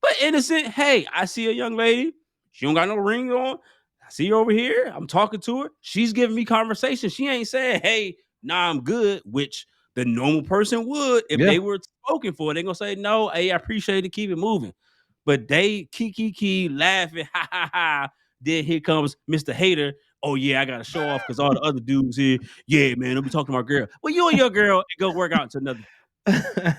But innocent, hey, I see a young lady. She don't got no ring on. I see her over here. I'm talking to her. She's giving me conversation. She ain't saying, hey, nah, I'm good, which the normal person would if Yeah. they were spoken for. They're gonna say, no, hey, I appreciate it, keep it moving. But they kiki laughing, ha ha ha. Then here comes Mr. Hater. Oh yeah, I gotta show off because all the other dudes here. Yeah, man, let me talk to my girl. Well, you and your girl and go work out to another. There's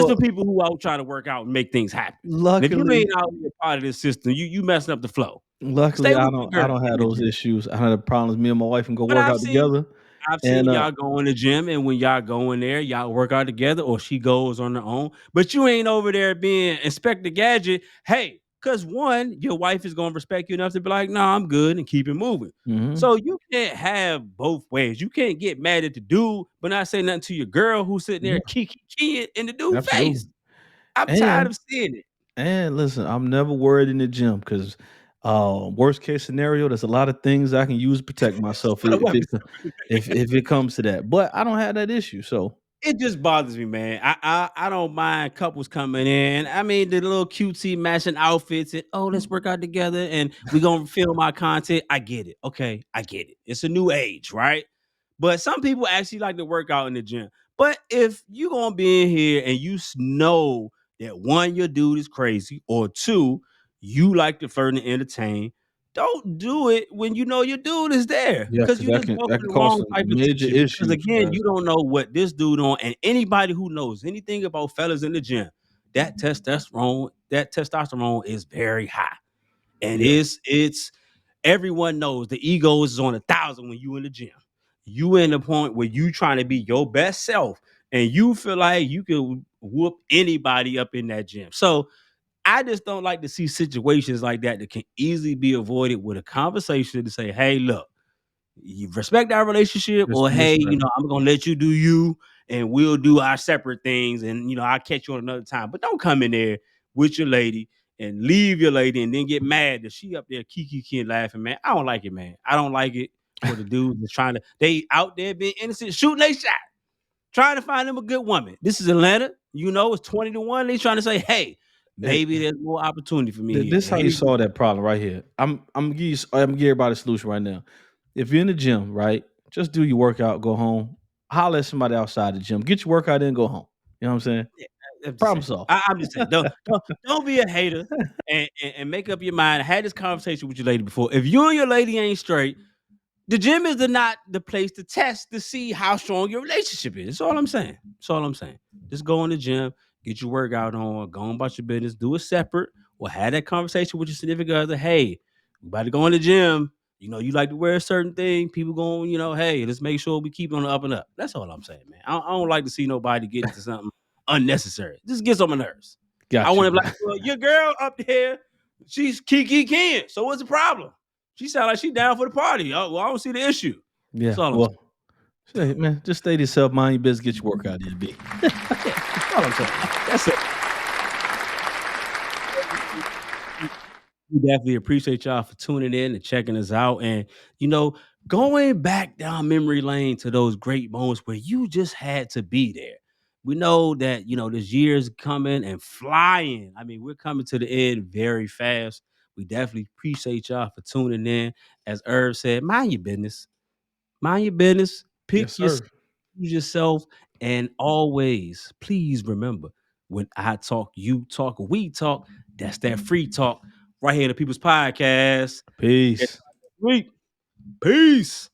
Well, some people who out trying to work out and make things happen. And if you luckily ain't out here part of this system, you messing up the flow. Stay luckily, I with your don't I girl don't have in the those gym. issues. I had problems. Me and my wife can go But work out together, I've and seen y'all go in the gym, and when y'all go in there, y'all work out together, or she goes on her own. But you ain't over there being Inspector Gadget. Hey, because one, your wife is gonna respect you enough to be like, "Nah, I'm good," and keep it moving. mhm, So you can't have both ways. You can't get mad at the dude, but not say nothing to your girl who's sitting there yeah, kiki in the dude absolutely. face. I'm tired And of seeing it. and listen, I'm never worried in the gym because, worst case scenario, there's a lot of things I can use to protect myself What a if weapon. if it comes to that. But I don't have that issue, so It just bothers me, man. I don't mind couples coming in. I mean, the little cutesy matching outfits and oh, let's work out together and we gonna film our content. I get it. Okay, I get it. It's a new age, right? But some people actually like to work out in the gym. But if you gonna be in here and you know that one, your dude is crazy, or two, you like to flirt and entertain, don't do it when you know your dude is there yeah, because because you just that welcome can the cause wrong some type of major attention. Because issues, again, guys. you don't know what this dude on, and anybody who knows anything about fellas in the gym, that testosterone is very high, and Yeah, it's everyone knows the ego is on 1,000 when you in the gym. You in the point where you trying to be your best self, and you feel like you can whoop anybody up in that gym. So I just don't like to see situations like that can easily be avoided with a conversation to say, hey, look, you respect our relationship, just or some hey, respect. I'm gonna let you do you and we'll do our separate things, and I'll catch you on another time. But don't come in there with your lady and leave your lady and then get mad that she up there kiki and laughing, man. I don't like it, man. I don't like it. for the dudes that's trying to, they out there being innocent, shooting they shot, trying to find them a good woman. This is Atlanta, it's 20-1. They trying to say, hey, maybe there's more opportunity for me here. This how you solve that problem right here. I'm giving everybody a solution right now. If you're in the gym, right, just do your workout, go home, holler at somebody outside the gym, get your workout in, go home. You know what I'm saying? Problem solved. I'm just saying, don't be a hater and make up your mind. I had this conversation with your lady before. If you and your lady ain't straight, the gym is not the place to test to see how strong your relationship is. That's all I'm saying. Just go in the gym, get your workout on, go on about your business, do it separate, or have that conversation with your significant other. Hey, we about to go in the gym. You like to wear a certain thing. People going, hey, let's make sure we keep on the up and up. That's all I'm saying, man. I don't like to see nobody get into something unnecessary. Just gets on my nerves. Gotcha. I want to be like, well, your girl up here, she's Kiki Ken. So what's the problem? She sound like she down for the party. Oh, well, I don't see the issue. Yeah. Well, say, man, just stay to yourself, mind your business, get your workout in, B. That's all I'm saying. That's it. We definitely appreciate y'all for tuning in and checking us out. And, going back down memory lane to those great moments where you just had to be there. We know that, this year's coming and flying. I mean, we're coming to the end very fast. We definitely appreciate y'all for tuning in. As Irv said, mind your business. Mind your business. Pick yourself. And always, please remember, when I talk, you talk, we talk, that's that free talk right here, the People's Podcast. Peace. Peace.